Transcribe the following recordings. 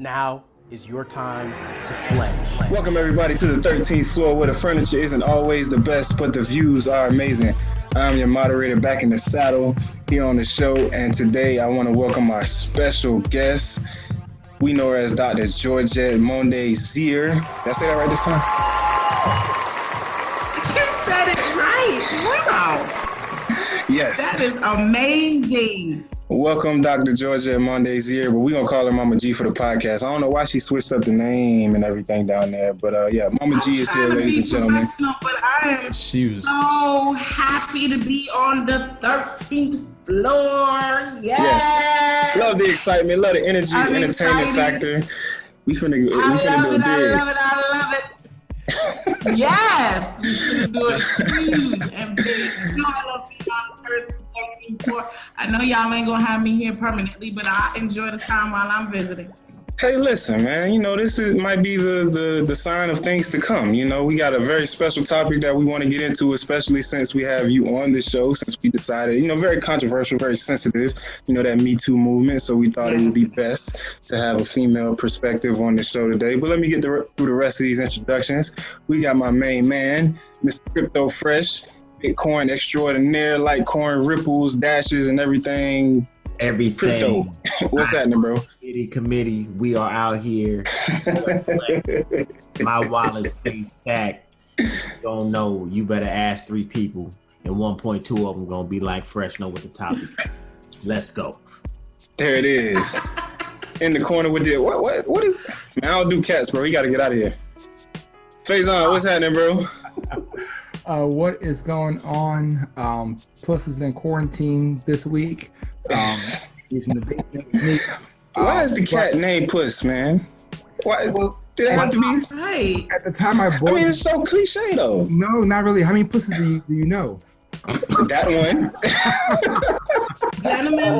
Now is your time to flinch. Welcome everybody to the 13th floor, where the furniture isn't always the best, but the views are amazing. I'm your moderator back in the saddle here on the show, and today I want to welcome our special guest. We know her as Dr. Georgette Mondesire. Did I say that right this time? You said it right. Wow. Yes. That is amazing. Welcome, Dr. Georgette Mondesire, but we're going to call her Mama G for the podcast. I don't know why she switched up the name and everything down there, but yeah, Mama G is here, ladies and gentlemen. But I am so happy to be on the 13th floor. Yes. Love the excitement, love the energy, the entertainment factor. We finna do it big. I love it. Yes, we finna do it huge and big. You know I love being on the 13th floor. I know y'all ain't gonna have me here permanently, but I enjoy the time while I'm visiting. Hey, listen, man, you know, might be the sign of things to come. You know, we got a very special topic that we want to get into, especially since we have you on the show, since we decided, you know, very controversial, very sensitive, you know, that MeToo movement. So we thought it would be best to have a female perspective on the show today. But let me get through the rest of these introductions. We got my main man, Mr. Crypto Fresh, Bitcoin extraordinaire, Litecoin ripples, dashes, and everything. Everything. Crypto. What's happening, bro? Committee, we are out here. My wallet stays packed. You don't know, you better ask 3 people, and 1.2 of them gonna be like Fresh, know what the topic is. Let's go. There it is. In the corner with the what is, man, I don't do cats, bro. You gotta get out of here. Faison, what's happening, bro? What is going on? Plus is in quarantine this week. He's in the basement with me. Why is the cat named Puss, man? Why did it have to be? Right. At the time I bought it's so cliche though. No, not really. How many pussies do you know? That one. Gentlemen,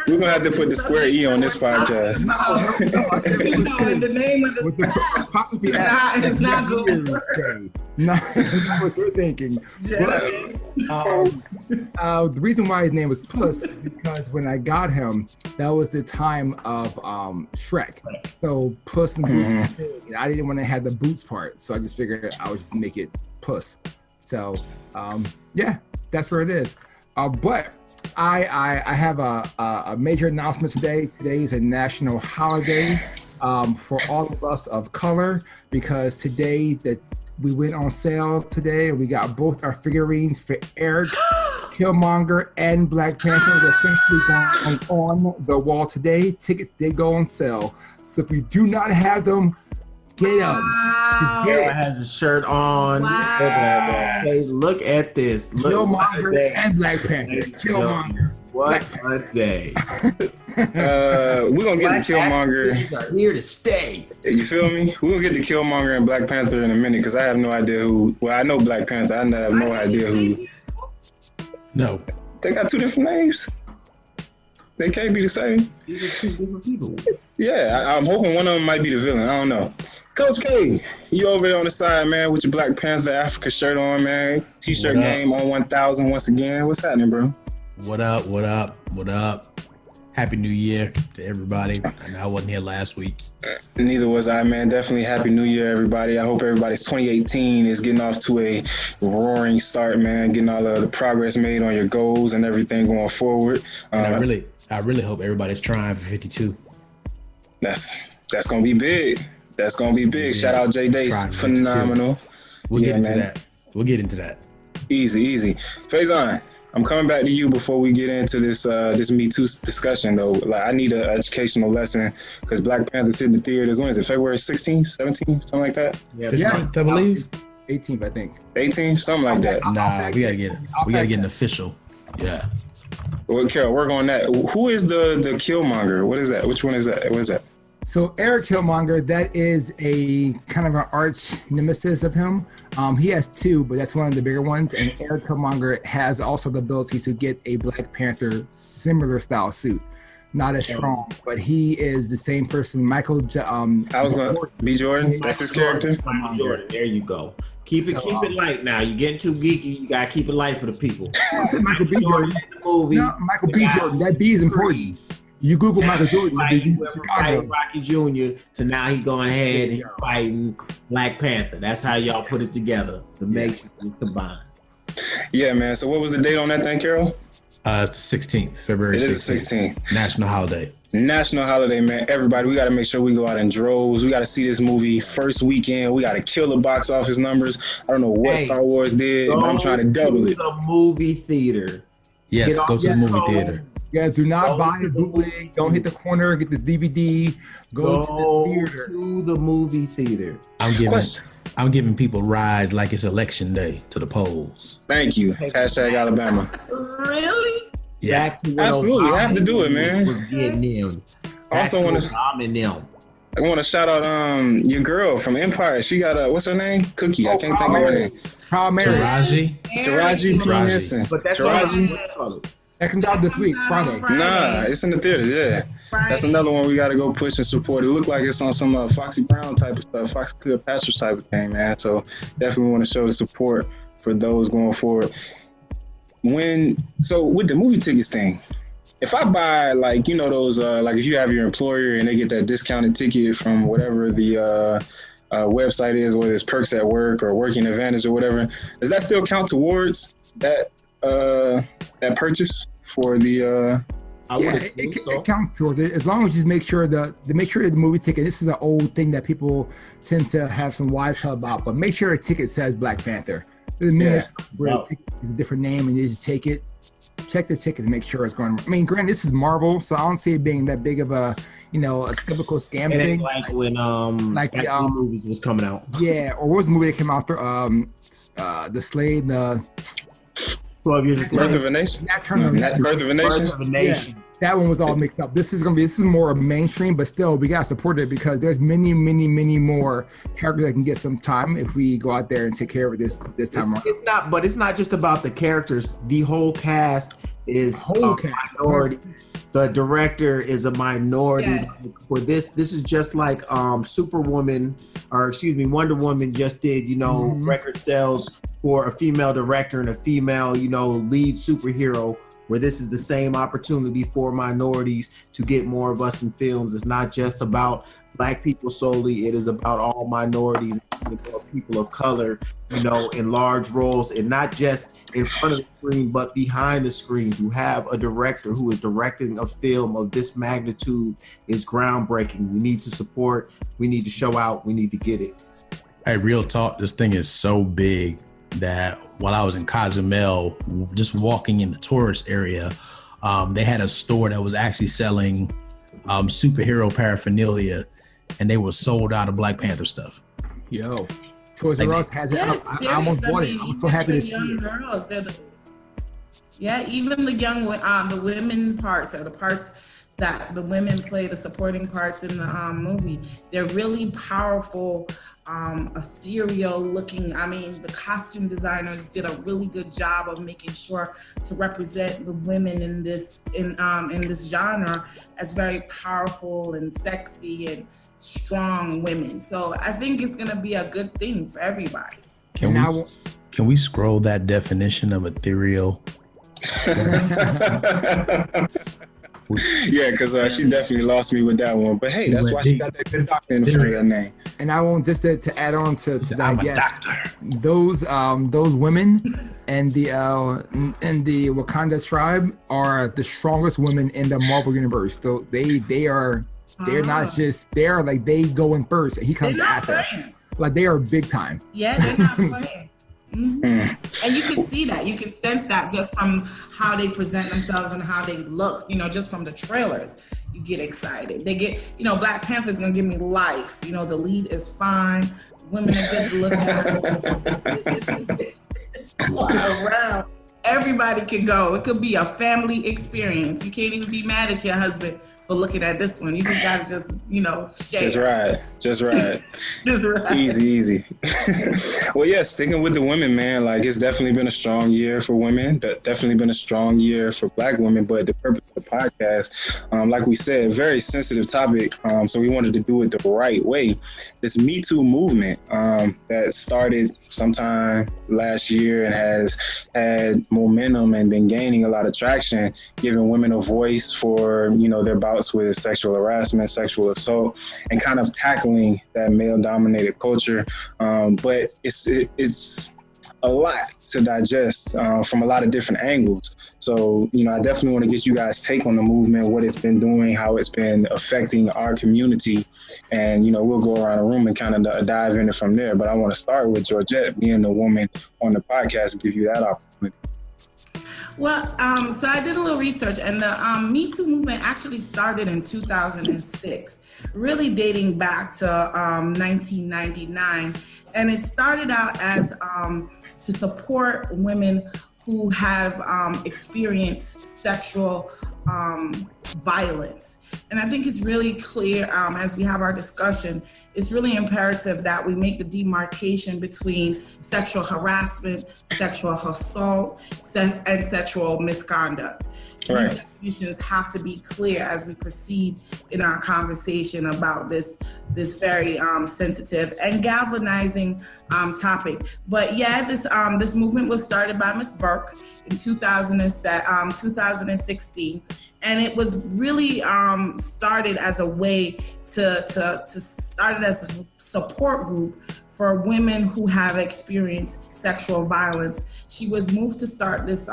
we're gonna have to put the square E on this podcast. No, I said the name of the it's not good. Not what you're thinking. The reason why his name was Puss is because when I got him, that was the time of Shrek. So Puss and Boots. And I didn't want to have the Boots part, so I just figured I would just make it Puss. So yeah, that's where it is. But I have a major announcement today. Today is a national holiday for all of us of color, because today that we went on sale today and we got both our figurines for Eric Killmonger and Black Panther. They're officially going on the wall today. Tickets did go on sale. So if you do not have them, get them. Sarah has a shirt on. Wow. Hey, look at this. Look, Killmonger and Black Panther. Killmonger. What a day. We're gonna get the Killmonger. Are here to stay. You feel me? We're gonna get the Killmonger and Black Panther in a minute, because I have no idea who. Well, I know Black Panther. I have no idea who. No. They got 2 different names. They can't be the same. These are 2 different people. Yeah, I'm hoping one of them might be the villain. I don't know. Coach K, you over there on the side, man, with your Black Panther Africa shirt on, man. T-shirt game on 1,000 once again. What's happening, bro? What up? Happy New Year to everybody. I know I wasn't here last week. Neither was I, man. Definitely Happy New Year, everybody. I hope everybody's 2018 is getting off to a roaring start, man. Getting all of the progress made on your goals and everything going forward. And I really hope everybody's trying for 52. That's gonna be big. That's gonna be big. Shout out J Dace, phenomenal. We'll get into that. Easy. Faison, I'm coming back to you before we get into this MeToo discussion, though. Like, I need an educational lesson, because Black Panther's hitting the theaters. When is it? February 16th, 17th, something like that? Yeah, 15th, I believe. 18th, I think. 18th, something like that. Nah, we gotta get it. We gotta get an official. Yeah. Well, Carol, work on that. Who is the Killmonger? What is that? Which one is that? What is that? So Eric Killmonger, that is a kind of an arch nemesis of him. He has 2, but that's one of the bigger ones. And Eric Killmonger has also the ability to get a Black Panther similar style suit. Not as strong, but he is the same person. Michael. I was going to be Jordan. That's his character. Jordan. There you go. Keep it light now. You're getting too geeky. You gotta keep it light for the people. I said Michael B. Jordan. Movie. No, Michael B. Jordan. That B is important. You Google Michael Jordan, He he's Chicago. Rocky Jr. to now he going ahead and he's fighting Black Panther. That's how y'all put it together. The Matrix combined. Yeah, man. So what was the date on that thing, Carol? It's the 16th, February 16th. It is the 16th. National holiday. National holiday, man. Everybody, we got to make sure we go out in droves. We got to see this movie first weekend. We got to kill the box office numbers. I don't know what Star Wars did, but I'm trying to double it. The movie theater. Yes, go to the movie theater. Guys, do not buy the bootleg. Don't hit the corner. Get this DVD. Go to the theater. To the movie theater. I'm giving people rides like it's election day to the polls. Thank you. Hashtag Alabama. Really? Yeah. Back to Absolutely. Obama Have to do it, man. Was getting them. I also want to shout out your girl from Empire. She got a, what's her name? Cookie. I can't think of her name. Taraji P. Henson. But that's Taraji. That comes out this week, Friday. Nah, it's in the theaters, yeah. Friday. That's another one we got to go push and support. It looked like it's on some Foxy Brown type of stuff, Foxy Cleopatra type of thing, man. So definitely want to show the support for those going forward. So with the movie tickets thing, if I buy like, you know, those, like if you have your employer and they get that discounted ticket from whatever the website is, whether it's Perks at Work or Working Advantage or whatever, does that still count towards that purchase for the it counts towards it as long as you just make sure the movie ticket. This is an old thing that people tend to have some wise tale about, but make sure the ticket says Black Panther. The minute where the ticket is a different name and you just take it, check the ticket to make sure it's going. I mean, granted, this is Marvel, so I don't see it being that big of a, you know, a skeptical scam thing. Like when the movies was coming out. Yeah, or what was the movie that came out? The Slave, the 12 Years a Slave. Birth of a Nation. Birth of a Nation. Yeah, that one was all mixed up. This is more mainstream, but still we gotta support it because there's many more characters that can get some time if we go out there and take care of it this time around. It's not just about the characters. The whole cast is minority. The director is a minority. Yes. For this is just like Wonder Woman just did, you know, record sales for a female director and a female, you know, lead superhero, where this is the same opportunity for minorities to get more of us in films. It's not just about Black people solely. It is about all minorities, people of color, you know, in large roles, and not just in front of the screen, but behind the screen. To have a director who is directing a film of this magnitude is groundbreaking. We need to support, we need to show out, we need to get it. Hey, real talk, this thing is so big that while I was in Cozumel, just walking in the tourist area, they had a store that was actually selling superhero paraphernalia, and they were sold out of Black Panther stuff. Yo, Toys R Us has it up. I almost bought it. I'm so happy to see it. Girls, even the young, the women parts are the parts that the women play, the supporting parts in the movie. They're really powerful, ethereal looking. I mean, the costume designers did a really good job of making sure to represent the women in this genre as very powerful and sexy and strong women. So I think it's gonna be a good thing for everybody. Can we scroll that definition of ethereal? Yeah, because she definitely lost me with that one. But hey, that's why she got that good doctor in front of her name. And I want just to add on to that. Yes, those women and the Wakanda tribe are the strongest women in the Marvel universe. So they're not just like they go in first and he comes after. Like they are big time. Yeah, they're not playing. Mm-hmm. And you can see that, you can sense that just from how they present themselves and how they look, you know, just from the trailers, you get excited. They get, you know, Black Panther's gonna give me life. You know, the lead is fine. Women are good to look at. It's all around. Everybody can go. It could be a family experience. You can't even be mad at your husband for looking at this one. You just gotta share. Just ride. Easy. Well, yeah, sticking with the women, man, like it's definitely been a strong year for women. Definitely been a strong year for Black women. But the purpose of the podcast, like we said, very sensitive topic. So we wanted to do it the right way. This MeToo movement that started sometime last year and has had momentum and been gaining a lot of traction, giving women a voice for, their bouts with sexual harassment, sexual assault, and kind of tackling that male-dominated culture. But it's a lot to digest from a lot of different angles. So, I definitely want to get you guys' take on the movement, what it's been doing, how it's been affecting our community. And, we'll go around the room and kind of dive into from there. But I want to start with Georgette, being the woman on the podcast, give you that opportunity. Well, so I did a little research, and the MeToo movement actually started in 2006, really dating back to 1999. And it started out as to support women who have experienced sexual violence. And I think it's really clear as we have our discussion, it's really imperative that we make the demarcation between sexual harassment, sexual assault, and sexual misconduct. Right. These definitions have to be clear as we proceed in our conversation about this very sensitive and galvanizing topic. But yeah, this movement was started by Ms. Burke in 2016, and it was really started as a way to start it as a support group for women who have experienced sexual violence. She was moved to start this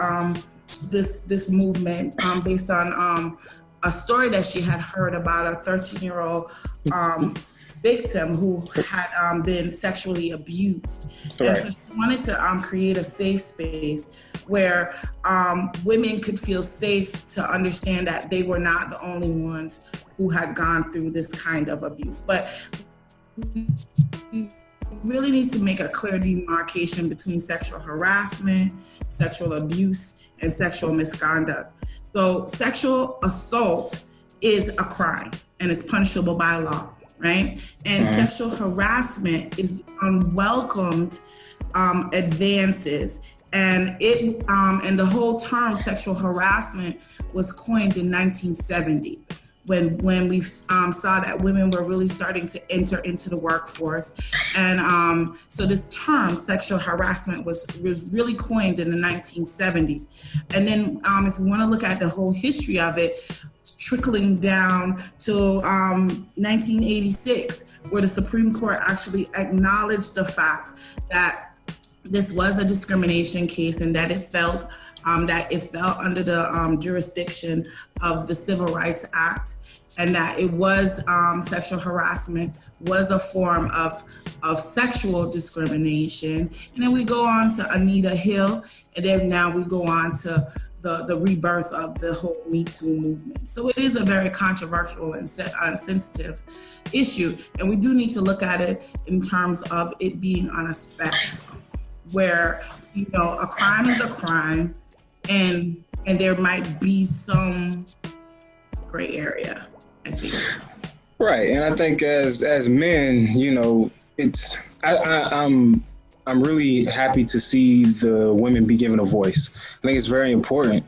movement based on a story that she had heard about a 13-year-old victim who had been sexually abused. Right. And so she wanted to create a safe space where women could feel safe to understand that they were not the only ones who had gone through this kind of abuse. But we really need to make a clear demarcation between sexual harassment, sexual abuse, and sexual misconduct. So sexual assault is a crime and is punishable by law, right? And sexual harassment is unwelcomed advances. And and the whole term sexual harassment was coined in 1970. When we saw that women were really starting to enter into the workforce. And so this term, sexual harassment, was really coined in the 1970s. And then if we want to look at the whole history of it, trickling down to 1986, where the Supreme Court actually acknowledged the fact that this was a discrimination case and that it fell under the jurisdiction of the Civil Rights Act, and that it was sexual harassment was a form of sexual discrimination. And then we go on to Anita Hill, and then now we go on to the rebirth of the whole MeToo movement. So it is a very controversial and sensitive issue, and we do need to look at it in terms of it being on a spectrum, where a crime is a crime, and there might be some gray area, I think. Right, and I think as men, I'm really happy to see the women be given a voice. I think it's very important.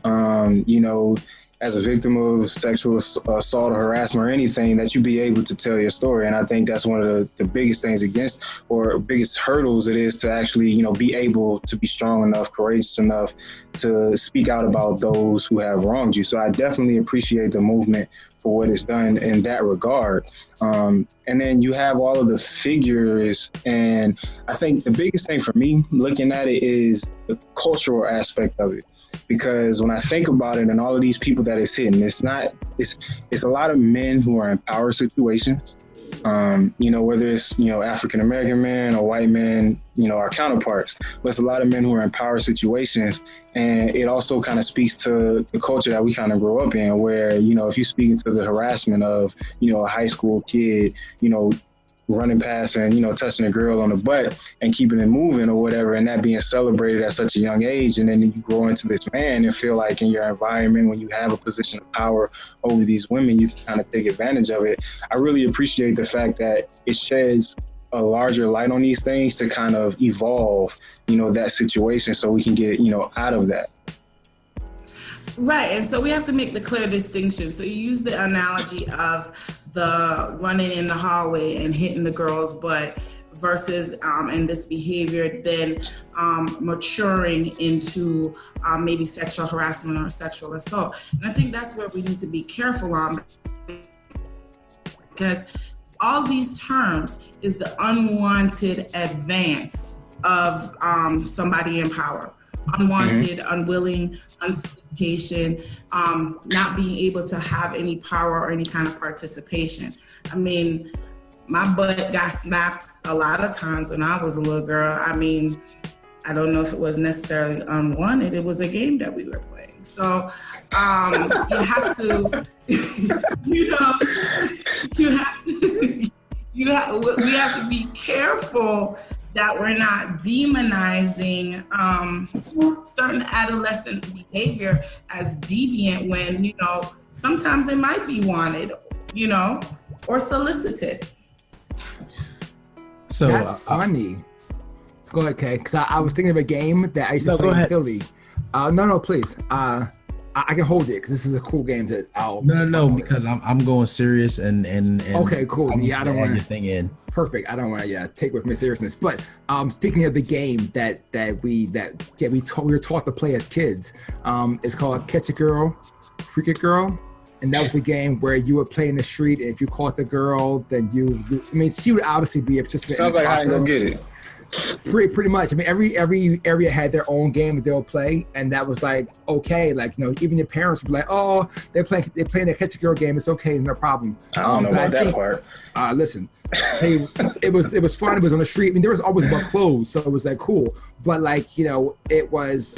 As a victim of sexual assault or harassment or anything, that you be able to tell your story. And I think that's one of the biggest things biggest hurdles it is to actually, be able to be strong enough, courageous enough to speak out about those who have wronged you. So I definitely appreciate the movement for what it's done in that regard. And then you have all of the figures. And I think the biggest thing for me looking at it is the cultural aspect of it. Because when I think about it and all of these people that it's hitting, it's a lot of men who are in power situations, whether it's, African-American men or white men, our counterparts, but it's a lot of men who are in power situations. And it also kind of speaks to the culture that we kind of grew up in, where, if you speak into the harassment of, a high school kid, running past and, touching a girl on the butt and keeping it moving or whatever, and that being celebrated at such a young age. And then you grow into this man and feel like in your environment, when you have a position of power over these women, you can kind of take advantage of it. I really appreciate the fact that it sheds a larger light on these things to kind of evolve, that situation so we can get, out of that. Right, and so we have to make the clear distinction. So you use the analogy of the running in the hallway and hitting the girl's butt versus in this behavior than maturing into maybe sexual harassment or sexual assault. And I think that's where we need to be careful on, because all these terms is the unwanted advance of somebody in power. Unwanted, unwilling, unsolicitation, not being able to have any power or any kind of participation. I mean, my butt got smacked a lot of times when I was a little girl. I mean, I don't know if it was necessarily unwanted. It was a game that we were playing. So you have to, we have to be careful that we're not demonizing certain adolescent behavior as deviant when, sometimes it might be wanted, or solicited. So that's funny. Go ahead, Kay, because I was thinking of a game that I used to play in Philly. No, please. I can hold it because this is a cool game that I'll. No, because I'm going serious and okay, cool. I don't want anything in. Perfect. I don't want to take with my seriousness. But speaking of the game that we were taught to play as kids, it's called Catch a Girl, Freak a Girl. And that was the game where you would play in the street, and if you caught the girl, then she would obviously be a participant. Sounds like how you gonna get it. Pretty much. I mean, every area had their own game that they'll play, and that was like okay. Like even your parents would be like, "Oh, they're playing a catch a girl game. It's okay, no problem." I don't know about that part. Listen, it was fun. It was on the street. I mean, there was always about clothes, so it was like cool. But it was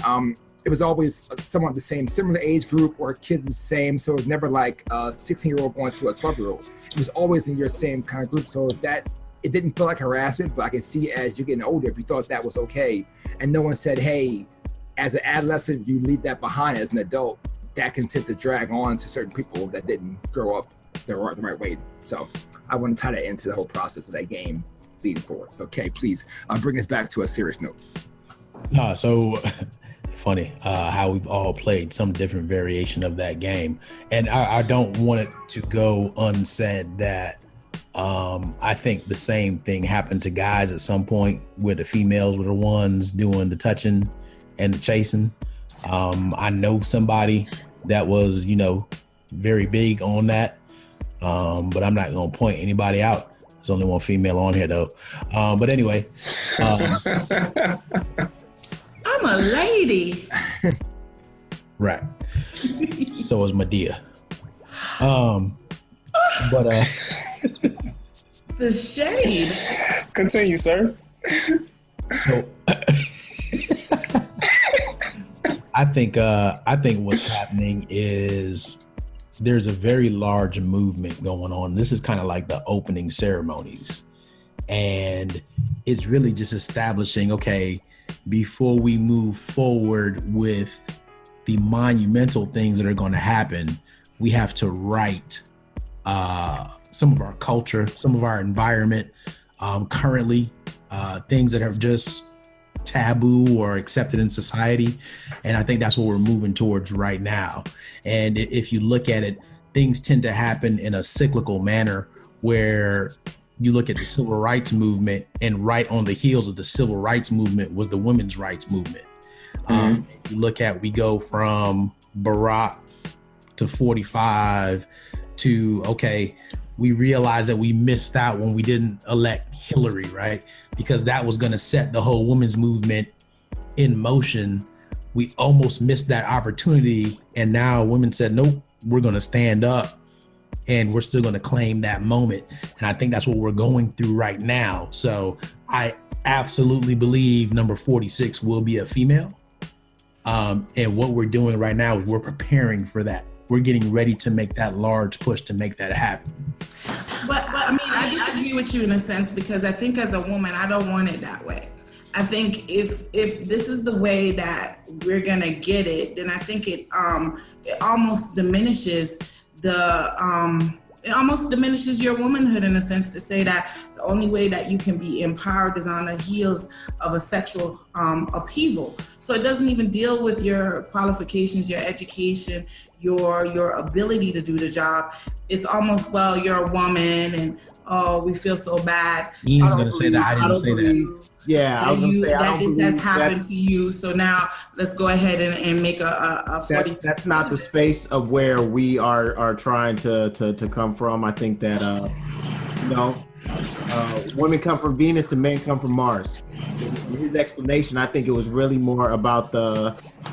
always someone of the similar age group or kids the same. So it was never like a 16-year-old going to a 12-year-old. It was always in your same kind of group. So that it didn't feel like harassment, but I can see as you're getting older, if you thought that was okay, and no one said, hey, as an adolescent, you leave that behind as an adult, that can tend to drag on to certain people that didn't grow up the right way. So I want to tie that into the whole process of that game leading forward. So, Kay, please bring us back to a serious note. So funny how we've all played some different variation of that game. And I don't want it to go unsaid that I think the same thing happened to guys at some point where the females were the ones doing the touching and the chasing. I know somebody that was, very big on that, but I'm not going to point anybody out. There's only one female on here though. But anyway. I'm a lady. Right. So is Medea. But the shade. Continue, sir. So I think what's happening is there's a very large movement going on. This is kind of like the opening ceremonies. And it's really just establishing, okay, before we move forward with the monumental things that are going to happen, we have to right some of our culture, some of our environment, currently things that are just taboo or accepted in society. And I think that's what we're moving towards right now. And if you look at it, things tend to happen in a cyclical manner where you look at the civil rights movement, and right on the heels of the civil rights movement was the women's rights movement. You look at, we go from Barack to 45 to, okay, we realized that we missed out when we didn't elect Hillary, right? Because that was going to set the whole women's movement in motion. We almost missed that opportunity. And now women said, nope, we're going to stand up and we're still going to claim that moment. And I think that's what we're going through right now. So I absolutely believe number 46 will be a female. And what we're doing right now is we're preparing for that. We're getting ready to make that large push to make that happen. But I mean, I disagree with you in a sense, because I think as a woman, I don't want it that way. I think if this is the way that we're gonna get it, then I think it almost diminishes your womanhood in a sense, to say that the only way that you can be empowered is on the heels of a sexual upheaval. So it doesn't even deal with your qualifications, your education, your ability to do the job. It's almost, well, you're a woman and oh, we feel so bad. He was gonna say that. I didn't say that. Yeah, I was gonna say I don't believe that's happened to you. So now let's go ahead and make a 40. That's not the space of where we are trying to come from. I think that women come from Venus and men come from Mars. In his explanation, I think it was really more about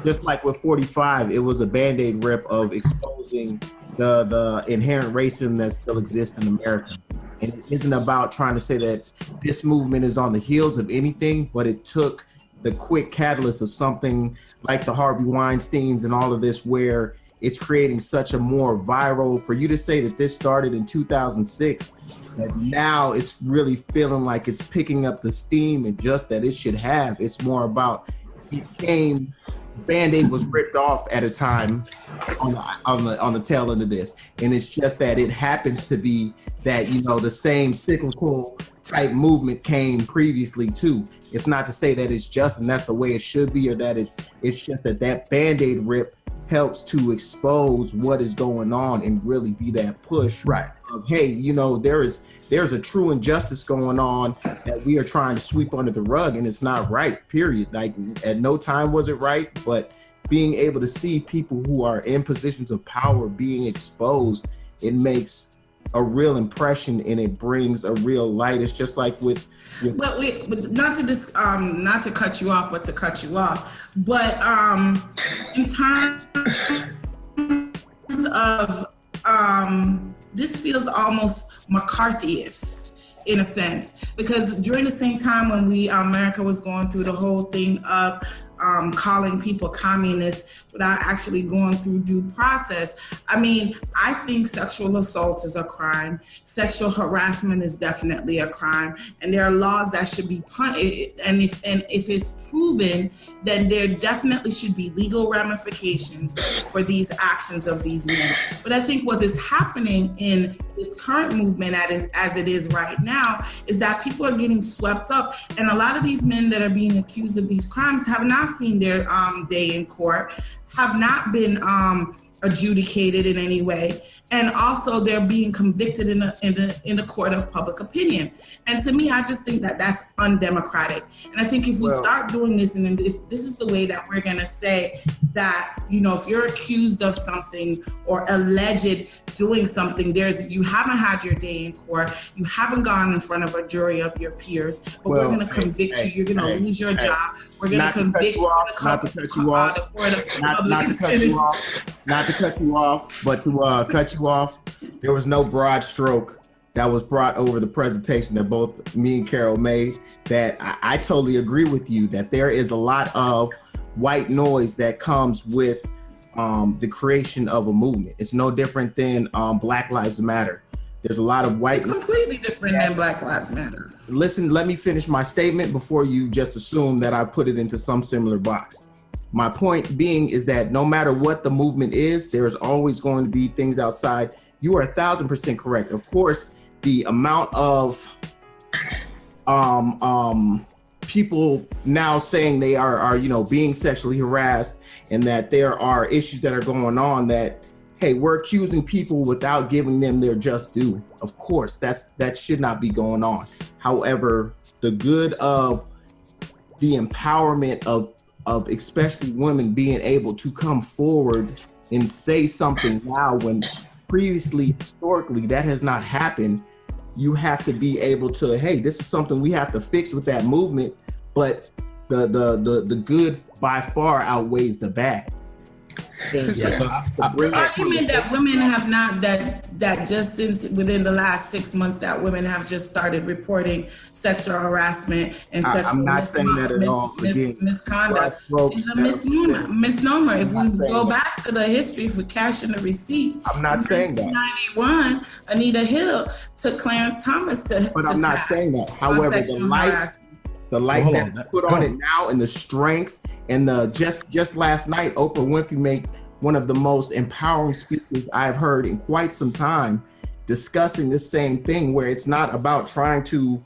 just like with 45, it was a Band-Aid rip of exposing the inherent racism that still exists in America. And it isn't about trying to say that this movement is on the heels of anything, but it took the quick catalyst of something like the Harvey Weinsteins and all of this, where it's creating such a more viral, for you to say that this started in 2006, that now it's really feeling like it's picking up the steam and just that it should have. It's more about Band-Aid was ripped off at a time on the tail end of this, and it's just that it happens to be that the same cyclical type movement came previously too. It's not to say that it's just and that's the way it should be, or that it's just that Band-Aid rip helps to expose what is going on and really be that push Right. of, hey, there's a true injustice going on that we are trying to sweep under the rug, and it's not right, period. Like, at no time was it right, but being able to see people who are in positions of power being exposed, it makes a real impression and it brings a real light. It's just like with Well, not to cut you off, but to cut you off. But in terms of this feels almost McCarthyist in a sense, because during the same time when America was going through the whole thing of calling people communists without actually going through due process. I mean, I think sexual assault is a crime. Sexual harassment is definitely a crime, and there are laws that should be punished. And if it's proven, then there definitely should be legal ramifications for these actions of these men. But I think what is happening in this current movement, as it is right now, is that people are getting swept up, and a lot of these men that are being accused of these crimes have not seen their day in court, have not been adjudicated in any way, and also they're being convicted in the court of public opinion. And to me, I just think that that's undemocratic. And I think if we start doing this, and if this is the way that we're going to say that, if you're accused of something or alleged doing something, you haven't had your day in court, you haven't gone in front of a jury of your peers, but we're going to convict you, you're going to lose your job, we're going to convict you, not to cut you off, but to cut you off, there was no broad stroke that was brought over the presentation that both me and Carol made, that I totally agree with you, that there is a lot of white noise that comes with the creation of a movement. It's no different than Black Lives Matter. There's a lot of white. It's completely different than Black Lives Matter. Listen, let me finish my statement before you just assume that I put it into some similar box. My point being is that no matter what the movement is, there's always going to be things outside. You are 1,000% correct. Of course, the amount of people now saying they are being sexually harassed, and that there are issues that are going on that, hey, we're accusing people without giving them their just due. Of course, that should not be going on. However, the good of the empowerment of especially women being able to come forward and say something now, when previously, historically, that has not happened. You have to be able to, hey, this is something we have to fix with that movement, but the good by far outweighs the bad. Argument that women have not, that just since within the last 6 months that women have just started reporting sexual harassment and sexual I'm not saying that at all. Misconduct is a misnomer. If we go back to the history, if we cash in the receipts, I'm not saying that. 1991, Anita Hill took Clarence Thomas to. But I'm not saying that. However, the light that's put on it now, and the strength, and the just last night, Oprah Winfrey made one of the most empowering speeches I've heard in quite some time. discussing the same thing, where it's not about trying to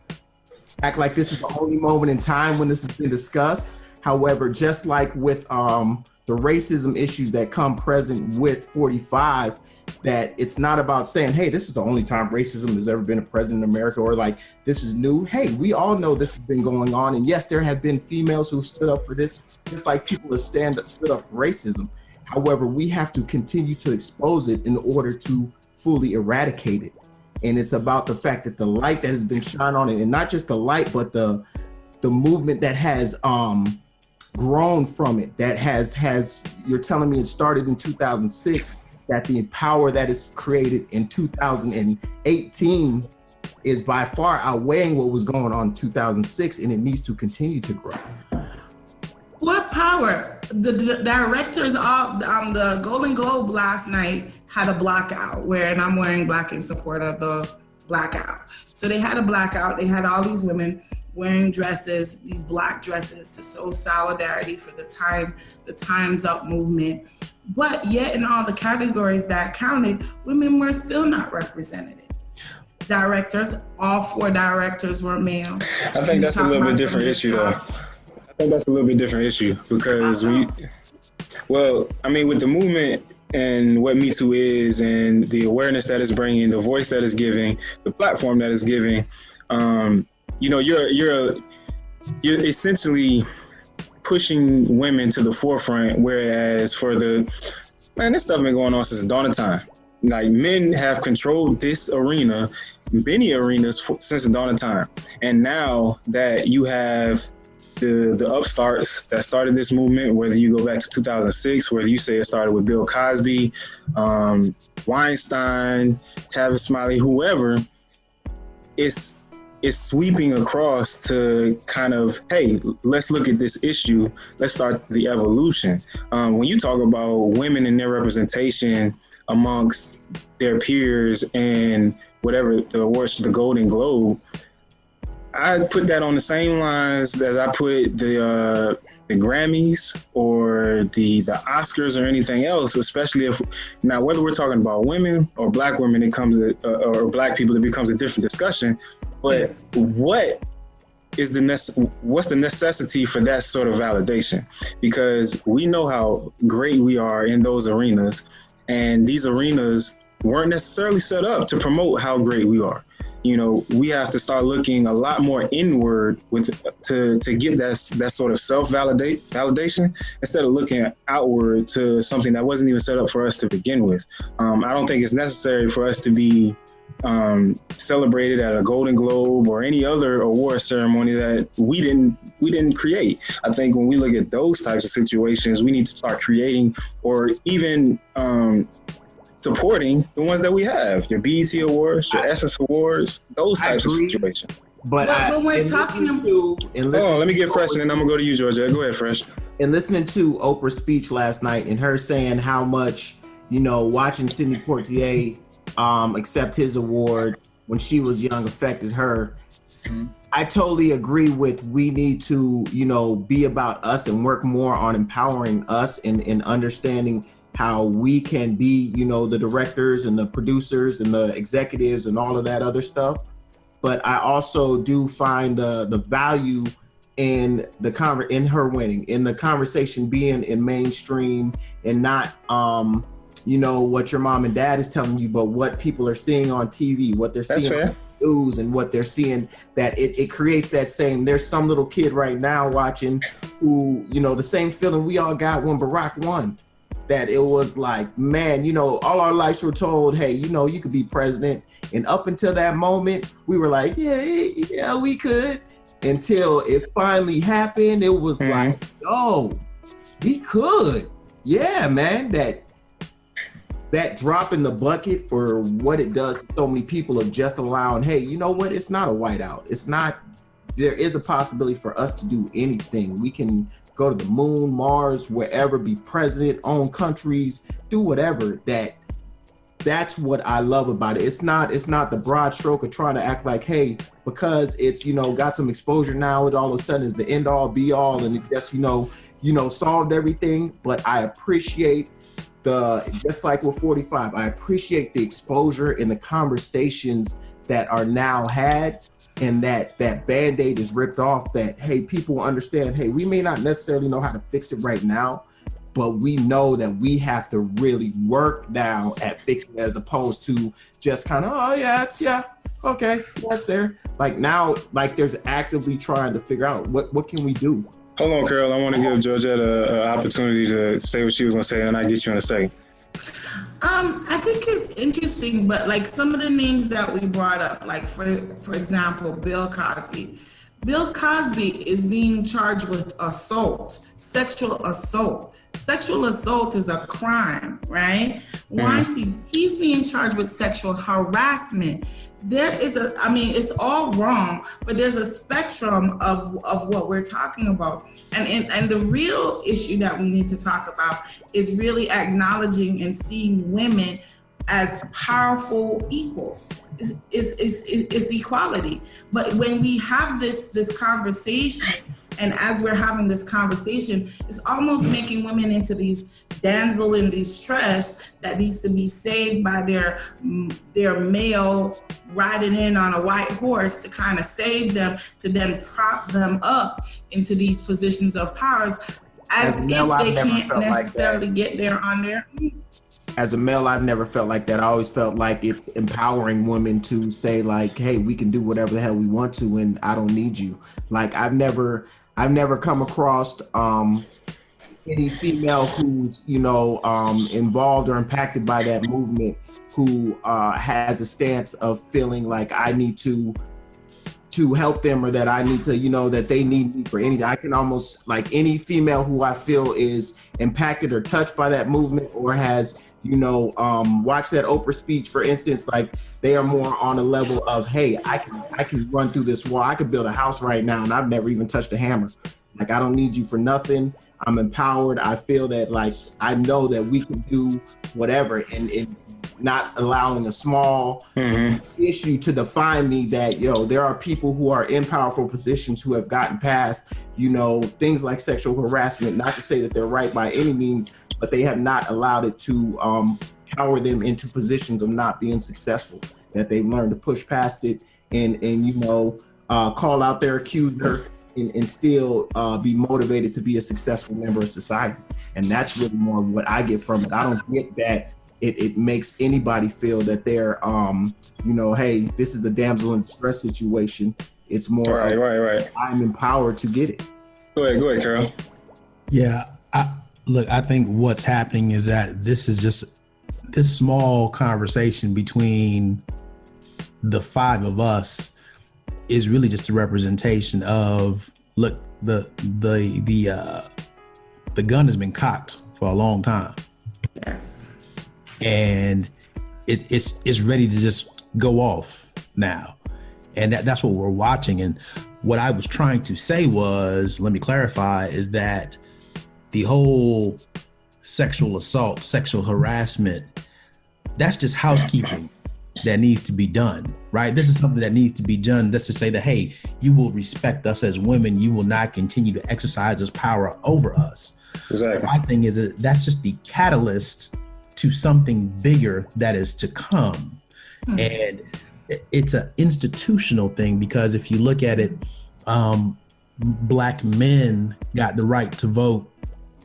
act like this is the only moment in time when this has been discussed. However, just like with the racism issues that come present with 45, that it's not about saying, hey, this is the only time racism has ever been a president in America, or like, this is new. Hey, we all know this has been going on. And yes, there have been females who stood up for this, just like people have stood up for racism. However, we have to continue to expose it in order to fully eradicate it. And it's about the fact that the light that has been shone on it, and not just the light, but the movement that has grown from it, that has you're telling me it started in 2006, that the power that is created in 2018 is by far outweighing what was going on in 2006, and it needs to continue to grow. What power? The directors of the Golden Globe last night had a blackout, and I'm wearing black in support of the blackout. So they had a blackout. They had all these women wearing dresses, these black dresses, to show solidarity for the Time's Up movement. But yet in all the categories that counted, women were still not represented. Directors, all 4 directors were male. I think that's a little bit different issue though. I think that's a little bit different issue because with the movement and what MeToo is, and the awareness that it's bringing, the voice that it's giving, the platform that it's giving, you're essentially pushing women to the forefront, whereas this stuff been going on since the dawn of time. Like, men have controlled this arena, many arenas, since the dawn of time. And now that you have the upstarts that started this movement, whether you go back to 2006, whether you say it started with Bill Cosby, Weinstein, Tavis Smiley, whoever, it's sweeping across to kind of, hey, let's look at this issue. Let's start the evolution. When you talk about women and their representation amongst their peers and whatever the awards, the Golden Globe, I put that on the same lines as I put the Grammys or the Oscars or anything else, especially if, now whether we're talking about women or black women, it comes or black people, it becomes a different discussion. But yes, what's the necessity for that sort of validation? Because we know how great we are in those arenas, and these arenas weren't necessarily set up to promote how great we are. We have to start looking a lot more inward to get that sort of self-validation instead of looking outward to something that wasn't even set up for us to begin with. I don't think it's necessary for us to be celebrated at a Golden Globe or any other award ceremony that we didn't create. I think when we look at those types of situations, we need to start creating or even supporting the ones that we have, your BET Awards, your Essence Awards, those types of situations. But when we're talking let me get Fresh, and then I'm gonna go to you, Georgette. Go ahead, Fresh. And listening to Oprah's speech last night, and her saying how much, watching Sidney Poitier accept his award when she was young affected her. I totally agree with, we need to, be about us and work more on empowering us and understanding how we can be, the directors and the producers and the executives and all of that other stuff. But I also do find the value in in her winning, in the conversation being in mainstream and not, what your mom and dad is telling you, but what people are seeing on TV, what they're seeing on the news, and what they're seeing, that it creates that same, there's some little kid right now watching who, the same feeling we all got when Barack won. That it was like, man, all our lives were told, hey, you could be president. And up until that moment, we were like, yeah, we could. Until it finally happened, it was like, oh, we could. Yeah, man, that drop in the bucket for what it does to so many people of just allowing, hey, you know what? It's not a whiteout. It's not, there is a possibility for us to do anything. We can go to the moon, Mars, wherever, be president, own countries, do whatever. That's what I love about it. It's not the broad stroke of trying to act like, hey, because it's, got some exposure now, it all of a sudden is the end all be all, and it just, solved everything. But I appreciate just like with 45, I appreciate the exposure and the conversations that are now had, and that Band-Aid is ripped off, that, hey, people understand, hey, we may not necessarily know how to fix it right now, but we know that we have to really work now at fixing it, as opposed to just kind of, okay, that's there. Like now, like there's actively trying to figure out what can we do. Hold on, Carol. I want to give Georgette an opportunity to say what she was going to say, and I'll get you in a second. I think it's interesting, but like some of the names that we brought up, like for example, Bill Cosby. Bill Cosby is being charged with assault, sexual assault. Sexual assault is a crime, right? Weinstein, he's being charged with sexual harassment. It's all wrong, but there's a spectrum of what we're talking about. And the real issue that we need to talk about is really acknowledging and seeing women as powerful equals. It's equality. But when we have this conversation, and as we're having this conversation, it's almost making women into these damsel in distress that needs to be saved by their male riding in on a white horse to kind of save them, to then prop them up into these positions of powers, as if they can't necessarily get there on their own. As a male, I've never felt like that. I always felt like it's empowering women to say like, hey, we can do whatever the hell we want to, and I don't need you. Like I've never come across any female who's, involved or impacted by that movement who has a stance of feeling like I need to help them, or that I need to, that they need me for anything. I can almost, like any female who I feel is impacted or touched by that movement, or has, watched that Oprah speech, for instance, like they are more on a level of, hey, I can run through this wall. I could build a house right now and I've never even touched a hammer. Like, I don't need you for nothing. I'm empowered. I feel that, like, I know that we can do whatever, and not allowing a small issue to define me, that, there are people who are in powerful positions who have gotten past, things like sexual harassment, not to say that they're right by any means, but they have not allowed it to cower them into positions of not being successful, that they've learned to push past it and call out their accuser and still be motivated to be a successful member of society. And that's really more what I get from it. I don't get that it makes anybody feel that they're, hey, this is a damsel in distress situation. It's more right. I'm empowered to get it. Go ahead, Carol. Yeah, I think what's happening is that this is just this small conversation between the five of us is really just a representation of, look, the gun has been cocked for a long time. Yes. And it's ready to just go off now. And that's what we're watching. And what I was trying to say was, let me clarify, is that the whole sexual assault, sexual harassment, that's just housekeeping that needs to be done, right? This is something that needs to be done. That's to say that, hey, you will respect us as women. You will not continue to exercise this power over us. Exactly. My thing is that that's just the catalyst to something bigger that is to come. And it's an institutional thing, because if you look at it, Black men got the right to vote.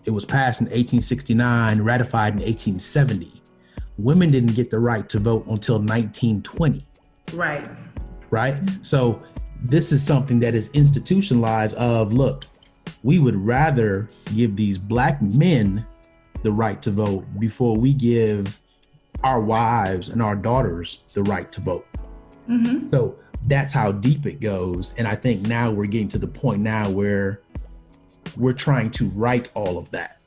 It was passed in 1869, ratified in 1870. Women didn't get the right to vote until 1920. Right? So this is something that is institutionalized of, look, we would rather give these Black men the right to vote before we give our wives and our daughters the right to vote. So that's how deep it goes. And I think now we're getting to the point now where we're trying to right all of that.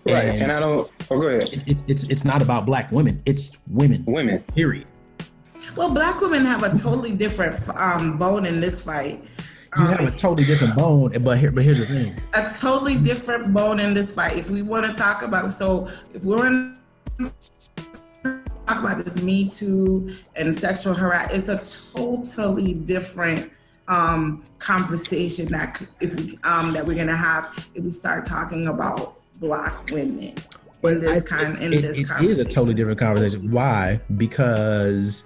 Right. And I don't, go ahead. It's not about Black women. It's women. Period. Well, Black women have a totally different bone in this fight. You have a totally different bone, but here's the thing. A totally different bone in this fight. If we want to talk about, if we're in talk about this MeToo and sexual harassment, it's a totally different conversation that we're gonna have if we start talking about Black women. in this conversation. It is a totally different conversation. Why? Because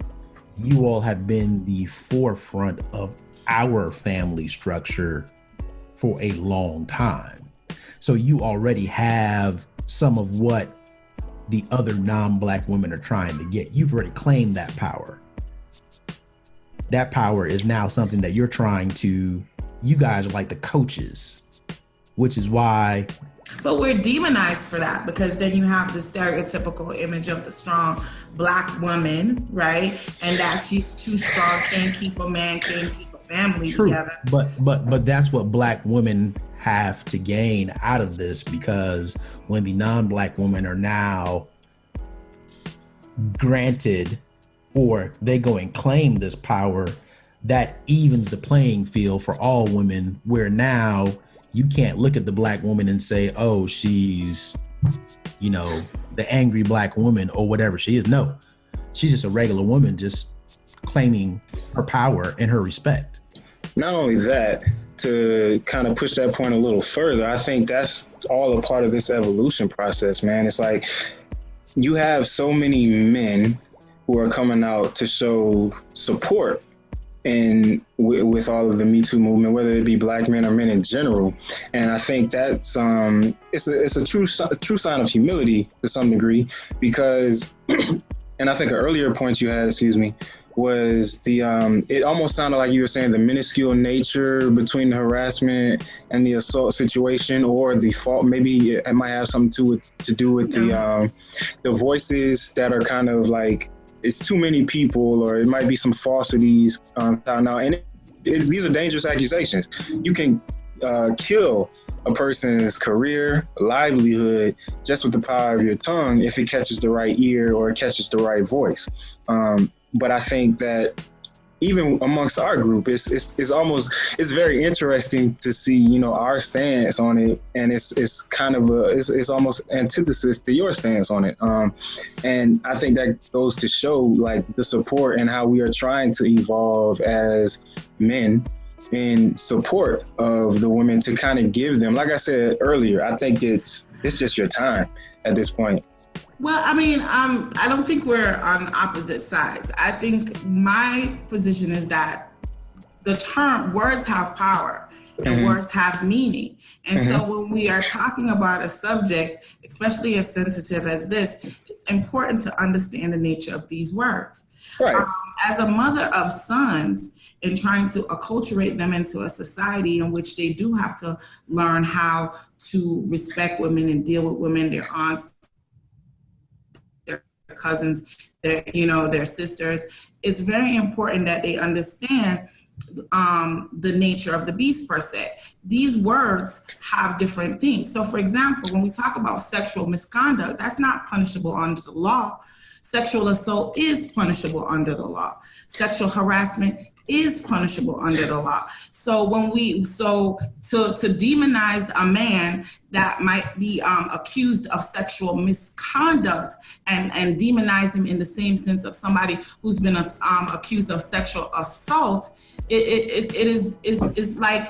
you all have been the forefront of our family structure for a long time. So you already have some of what the other non-Black women are trying to get. You've already claimed that power. That power is now something that you're trying to, you guys are like the coaches, which is why. But we're demonized for that, because then you have the stereotypical image of the strong Black woman, right? And that she's too strong, can't keep a man, can't keep a family together. But that's what Black women have to gain out of this, because when the non-Black women are now granted, or they go and claim this power, that evens the playing field for all women, where now you can't look at the Black woman and say, oh, she's, you know, the angry Black woman or whatever she is. No, she's just a regular woman just claiming her power and her respect. Not only that, to kind of push that point a little further, I think that's all a part of this evolution process, man. It's like you have so many men who are coming out to show support and with all of the MeToo movement, whether it be Black men or men in general. And I think that's it's a true sign of humility to some degree, because and I think an earlier point you had, was the it almost sounded like you were saying the minuscule nature between the harassment and the assault situation, or the fault. Maybe it might have something to do with the voices that are kind of like, it's too many people, or it might be some falsities now. And these are dangerous accusations. You can kill a person's career, livelihood, just with the power of your tongue if it catches the right ear or it catches the right voice. But I think that even amongst our group, it's very interesting to see, you know, our stance on it, and it's kind of it's almost antithesis to your stance on it. And I think that goes to show like the support and how we are trying to evolve as men in support of the women, to kind of give them, like I said earlier, I think it's just your time at this point. Well, I mean, I don't think we're on opposite sides. I think my position is that the term words have power and words have meaning. And so when we are talking about a subject, especially as sensitive as this, it's important to understand the nature of these words. Right. As a mother of sons, in trying to acculturate them into a society in which they do have to learn how to respect women and deal with women, their aunts, their cousins, their sisters, it's very important that they understand the nature of the beast per se. These words have different things. So for example, when we talk about sexual misconduct, that's not punishable under the law. Sexual assault is punishable under the law. Sexual harassment is punishable under the law. So to demonize a man that might be accused of sexual misconduct and demonize him in the same sense of somebody who's been accused of sexual assault, it's like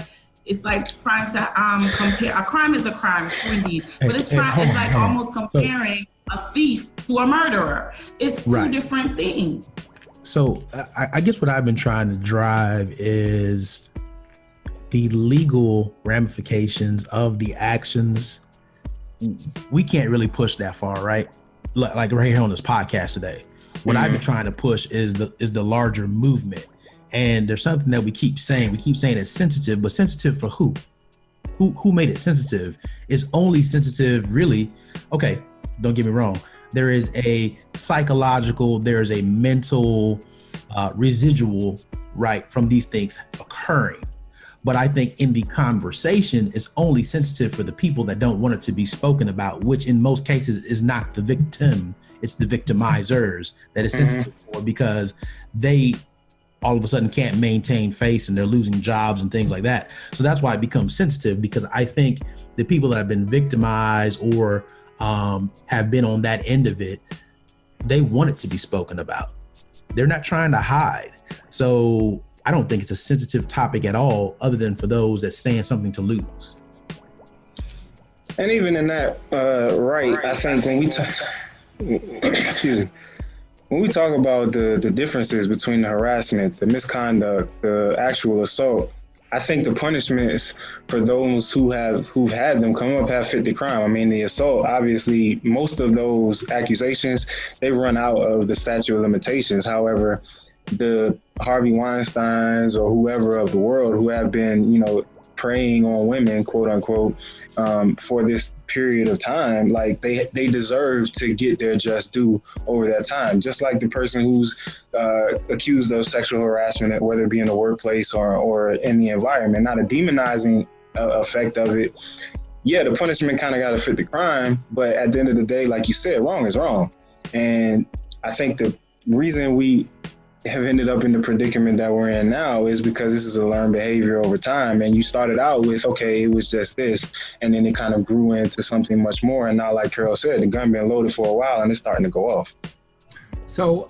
trying to compare. A crime is a crime, true indeed, but it's like almost comparing a thief to a murderer. It's two different things. So I guess what I've been trying to drive is the legal ramifications of the actions. We can't really push that far, right? Like right here on this podcast today. What I've been trying to push is the larger movement. And there's something that we keep saying. We keep saying it's sensitive, but sensitive for who? Who made it sensitive? It's only sensitive, really. Okay, don't get me wrong. There is a psychological, there is a mental residual, right, from these things occurring. But I think in the conversation, it's only sensitive for the people that don't want it to be spoken about, which in most cases is not the victim, it's the victimizers that is sensitive for, because they all of a sudden can't maintain face and they're losing jobs and things like that. So that's why it becomes sensitive, because I think the people that have been victimized or have been on that end of it, they want it to be spoken about. They're not trying to hide. So I don't think it's a sensitive topic at all, other than for those that stand something to lose. And even in that, right, I think when we talk, excuse me, when we talk about the differences between the harassment, the misconduct, the actual assault, I think the punishments for those who've had them come up have fit the crime. I mean, the assault, obviously, most of those accusations, they've run out of the statute of limitations. However, the Harvey Weinsteins or whoever of the world who have been, preying on women, quote unquote, for this period of time, like they deserve to get their just due over that time. Just like the person who's accused of sexual harassment, whether it be in the workplace or in the environment, not a demonizing effect of it. Yeah, the punishment kind of got to fit the crime, but at the end of the day, like you said, wrong is wrong. And I think the reason we have ended up in the predicament that we're in now is because this is a learned behavior over time. And you started out with, okay, it was just this, and then it kind of grew into something much more. And now, like Carol said, the gun been loaded for a while and it's starting to go off. So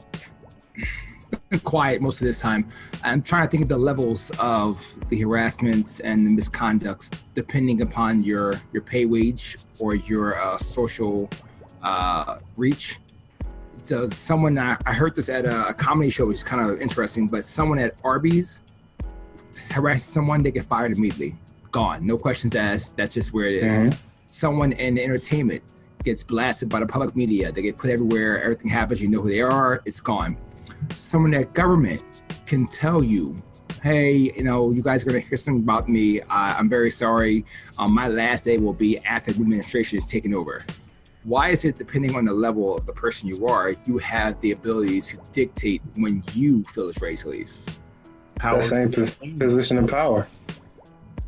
quiet most of this time. I'm trying to think of the levels of the harassments and the misconducts depending upon your pay wage or your social reach. So someone, I heard this at a comedy show, which is kind of interesting, but someone at Arby's harassed someone, they get fired immediately. Gone, no questions asked, that's just where it is. Mm-hmm. Someone in entertainment gets blasted by the public media, they get put everywhere, everything happens, you know who they are, it's gone. Someone at government can tell you, hey, you guys are gonna hear something about me, I'm very sorry, my last day will be after the administration is taken over. Why is it, depending on the level of the person you are, you have the ability to dictate when you feel it's ready to leave? Power. That same position of power.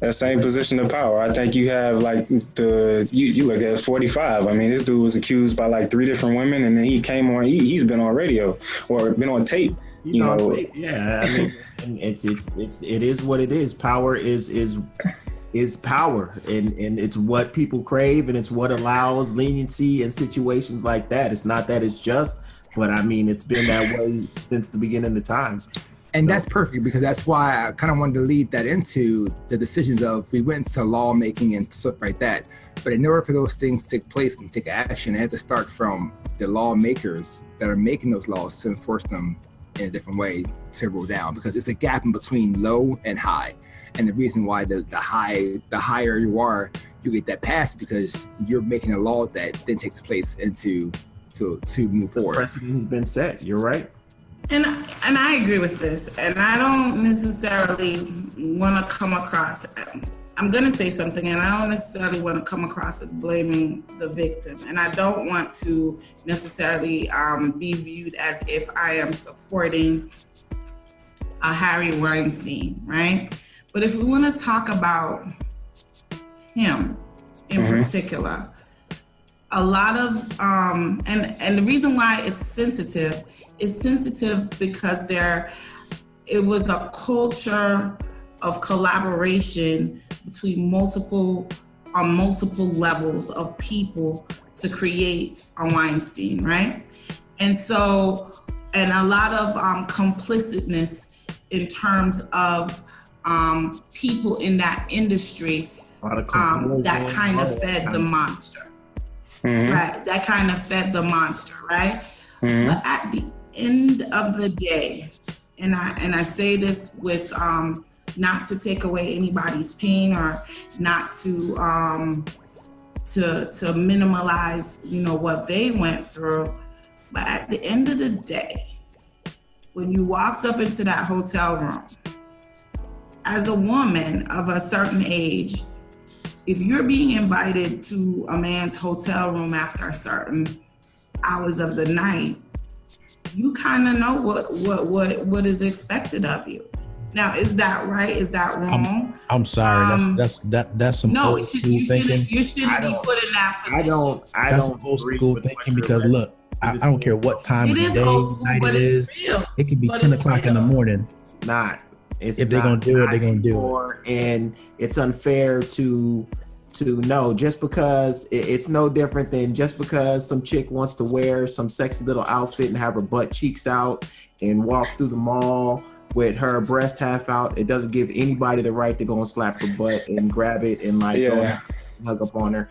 That same position of power. I think you have like you look at 45. I mean, this dude was accused by like 3 different women, and then he came on. He's been on radio or been on tape. He's on tape. Yeah, I mean, it is what it is. Power is power, and it's what people crave, and it's what allows leniency in situations like that. It's not that it's just, but I mean, it's been that way since the beginning of time. And that's perfect, because that's why I kind of wanted to lead that into the decisions of, we went into lawmaking and stuff like that. But in order for those things to take place and take action, it has to start from the lawmakers that are making those laws to enforce them in a different way to roll down, because it's a gap in between low and high. And the reason why the higher you are, you get that passed, because you're making a law that then takes place to move forward. The precedent has been set. You're right. And I agree with this. And I don't necessarily want to come across, I'm going to say something, and I don't necessarily want to come across as blaming the victim. And I don't want to necessarily be viewed as if I am supporting Harvey Weinstein, right? But if we want to talk about him in particular, a lot of, and the reason why it's sensitive because it was a culture of collaboration between multiple levels of people to create a Weinstein, right? And so, and a lot of complicitness in terms of people in that industry that kind of fed the monster, right? That kind of fed the monster, right? But at the end of the day, and I say this with not to take away anybody's pain or not to minimalize, what they went through, but at the end of the day, when you walked up into that hotel room, as a woman of a certain age, if you're being invited to a man's hotel room after a certain hours of the night, you kind of know what is expected of you. Now, is that right? Is that wrong? I'm sorry. That's some old school thinking. You shouldn't be put in that position. That's some old school thinking, because look, I don't care what time of the day, night it is. It could be 10 o'clock in the morning. If they're gonna do it, they're gonna do it. And it's unfair to know, just because it's no different than just because some chick wants to wear some sexy little outfit and have her butt cheeks out and walk through the mall with her breast half out. It doesn't give anybody the right to go and slap her butt and grab it and go hug up on her.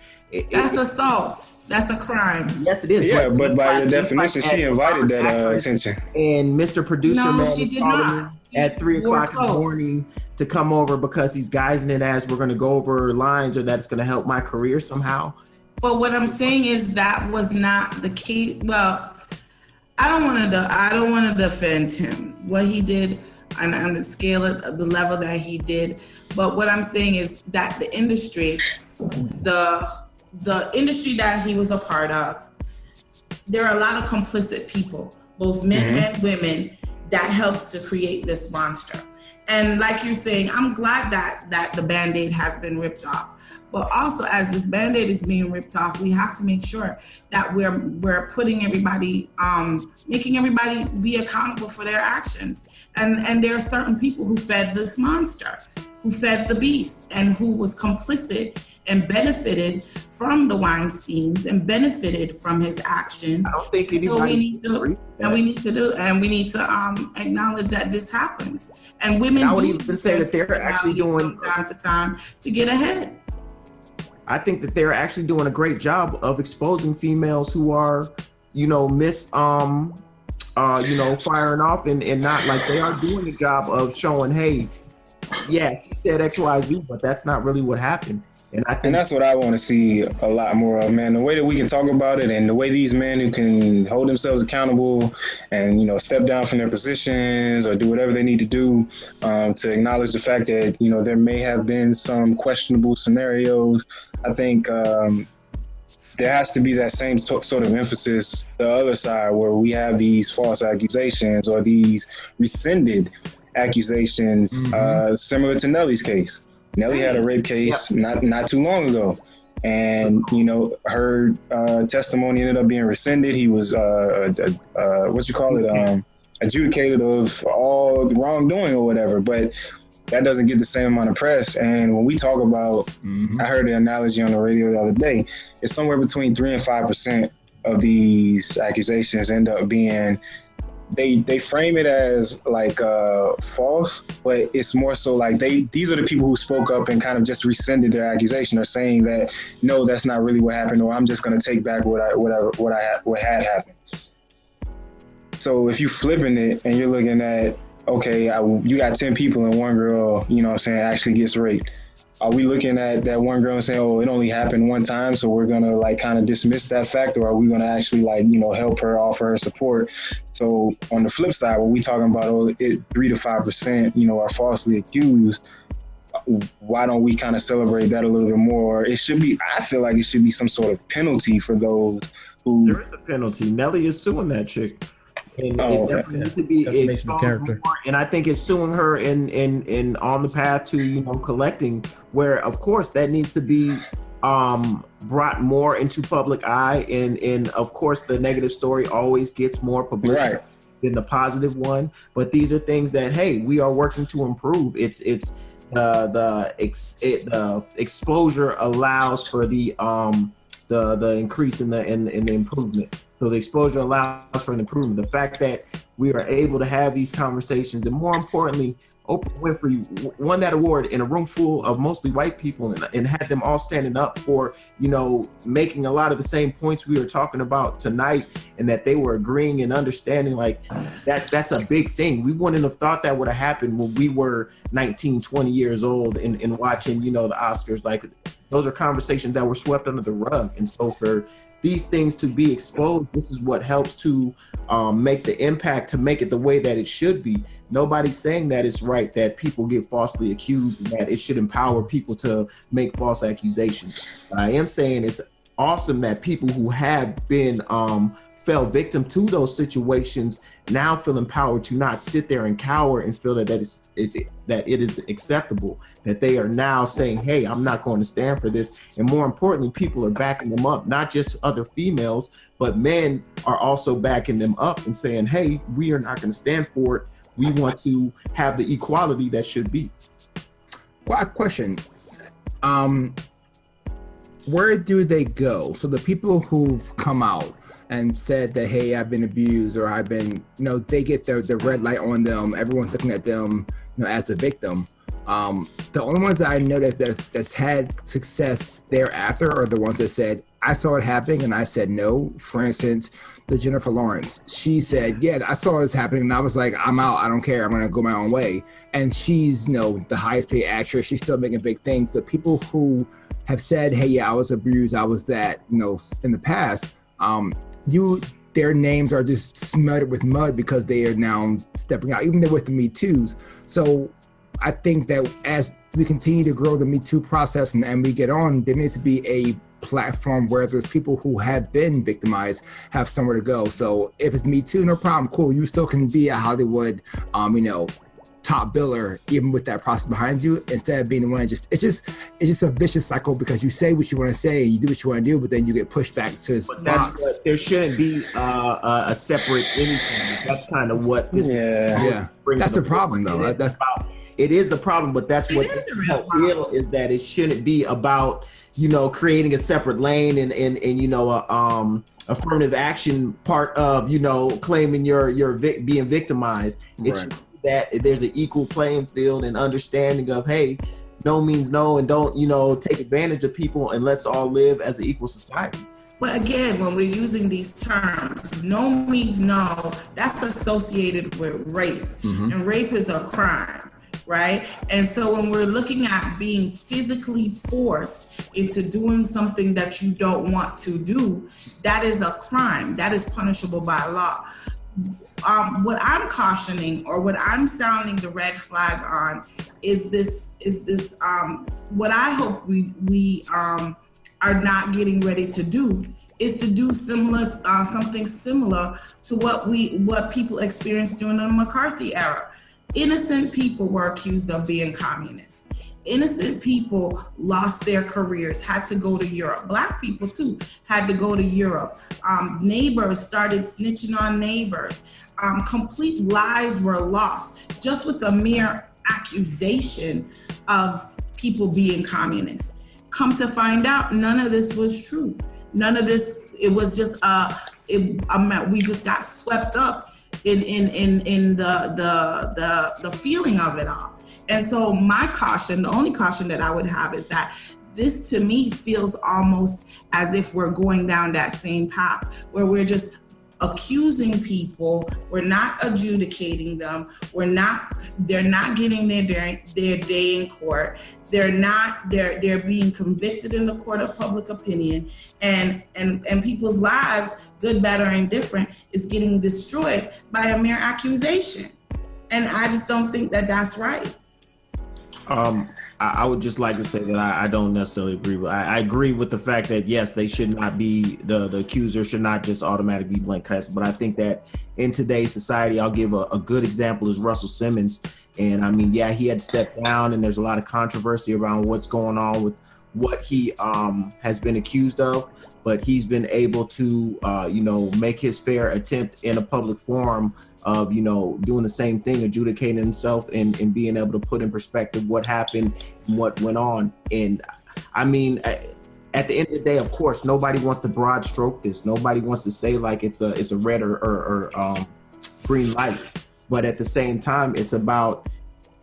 That's assault. That's a crime. Yes, it is. Yeah, but by your just definition, she invited that attention. And Mr. Producer No, Man she was did calling not. me at 3 o'clock in the clothes. morning to come over because he's guising it as we're going to go over lines or that it's going to help my career somehow. But what I'm saying is that was not the key. Well, I don't want to defend him. What he did on the scale of the level that he did. But what I'm saying is that the industry, the industry that he was a part of, there are a lot of complicit people, both men and women, that helped to create this monster. And like you're saying, I'm glad that the Band-Aid has been ripped off. But also, as this Band-Aid is being ripped off, we have to make sure that we're putting everybody, making everybody be accountable for their actions. And there are certain people who fed this monster, who fed the beast, and who was complicit and benefited from the Weinsteins and benefited from his actions. I don't think anybody. So we need to acknowledge that this happens. And women. And I would even say that they're actually doing from time to time to get ahead. I think that they're actually doing a great job of exposing females who are, firing off and not like they are doing a job of showing, hey, yeah, she said XYZ, but that's not really what happened. And I think that's what I want to see a lot more of, man. The way that we can talk about it and the way these men who can hold themselves accountable and, step down from their positions or do whatever they need to do to acknowledge the fact that, there may have been some questionable scenarios. I think there has to be that same sort of emphasis, the other side, where we have these false accusations or these rescinded accusations, similar to Nelly's case. Nelly had a rape case not too long ago, and her testimony ended up being rescinded. He was adjudicated of all the wrongdoing or whatever, but that doesn't get the same amount of press. And when we talk about, I heard the analogy on the radio the other day, it's somewhere between 3 and 5% of these accusations end up being. They frame it as like false, but it's more so like these are the people who spoke up and kind of just rescinded their accusation or saying that no, that's not really what happened, or I'm just going to take back what had happened. So if you flipping it and you're looking at, okay, you got 10 people and one girl, actually gets raped. Are we looking at that one girl and saying, oh, it only happened one time, so we're going to kind of dismiss that fact, or are we going to actually help her, offer her support? So on the flip side, when we talking about 3 to 5%, are falsely accused, why don't we kind of celebrate that a little bit more? I feel like it should be some sort of penalty for those who. There is a penalty. Nelly is suing that chick. And Oh, it definitely needs to be exposed more. And I think it's suing her in on the path to, you know, collecting, where of course that needs to be brought more into public eye, and of course the negative story always gets more publicity than the positive one. But these are things that, hey, we are working to improve. It's the exposure allows for the increase in the improvement. So the exposure allows for an improvement. The fact that we are able to have these conversations, and more importantly, Oprah Winfrey won that award in a room full of mostly white people, and had them all standing up for, you know, making a lot of the same points we were talking about tonight, and that they were agreeing and understanding, like that's a big thing. We wouldn't have thought that would have happened when we were 19, 20 years old and watching, you know, the Oscars. Like, those are conversations that were swept under the rug. And so for these things to be exposed, this is what helps to make the impact, to make it the way that it should be. Nobody's saying that it's right that people get falsely accused and that it should empower people to make false accusations. But I am saying it's awesome that people who have been fell victim to those situations now feel empowered to not sit there and cower and feel that it is acceptable, that they are now saying, hey, I'm not going to stand for this. And more importantly, people are backing them up, not just other females, but men are also backing them up and saying, hey, we are not going to stand for it. We want to have the equality that should be. Well, question. Where do they go? So the people who've come out and said that, hey, I've been abused, or I've been, you know, they get the red light on them. Everyone's looking at them, you know, as the victim. The only ones that I know that's had success thereafter are the ones that said, I saw it happening and I said no. For instance, the Jennifer Lawrence. She said, yeah, I saw this happening and I was like, I'm out. I don't care. I'm going to go my own way. And she's, the highest paid actress. She's still making big things. But people who have said, hey, yeah, I was abused, I was that, in the past, their names are just smothered with mud because they are now stepping out, even with the Me Too's. So I think that as we continue to grow the Me Too process and we get on, there needs to be a platform where there's people who have been victimized have somewhere to go. So if it's Me Too, no problem, cool. You still can be a Hollywood, top biller, even with that process behind you, instead of being the one it's just a vicious cycle because you say what you want to say, you do what you want to do, but then you get pushed back to this box. There shouldn't be a separate anything. That's kind of what this. Yeah. That's the problem, though. It is the problem, but that's what is that it shouldn't be about creating a separate lane and affirmative action part of claiming you're being victimized. It should be that there's an equal playing field and understanding of, hey, no means no, and don't take advantage of people, and let's all live as an equal society. But again, when we're using these terms, no means no, that's associated with rape, and rape is a crime. Right? And so when we're looking at being physically forced into doing something that you don't want to do, that is a crime. That is punishable by law. What I'm cautioning, or what I'm sounding the red flag on, is this what I hope we are not getting ready to do, is to do something similar to what people experienced during the McCarthy era. Innocent people were accused of being communists. Innocent people lost their careers, had to go to Europe. Black people too had to go to Europe. Neighbors started snitching on neighbors. Complete lives were lost just with a mere accusation of people being communists. Come to find out, none of this was true. None of this, it was just, we just got swept up in the feeling of it all. And so my caution, the only caution that I would have, is that this to me feels almost as if we're going down that same path where we're just accusing people, we're not adjudicating them, they're not getting their day in court, they're being convicted in the court of public opinion, and people's lives, good, bad, or indifferent, is getting destroyed by a mere accusation. And I just don't think that that's right. I would just like to say that I don't necessarily agree with. I agree with the fact that yes, they should not be the accuser should not just automatically be blank cast. But I think that in today's society, I'll give a good example is Russell Simmons. And I mean, yeah, he had stepped down, and there's a lot of controversy around what's going on with what he has been accused of. But he's been able to make his fair attempt in a public forum of doing the same thing, adjudicating himself and being able to put in perspective what happened and what went on. And I mean, at the end of the day, of course, nobody wants to broad stroke this. Nobody wants to say like it's a red or green light. But at the same time, it's about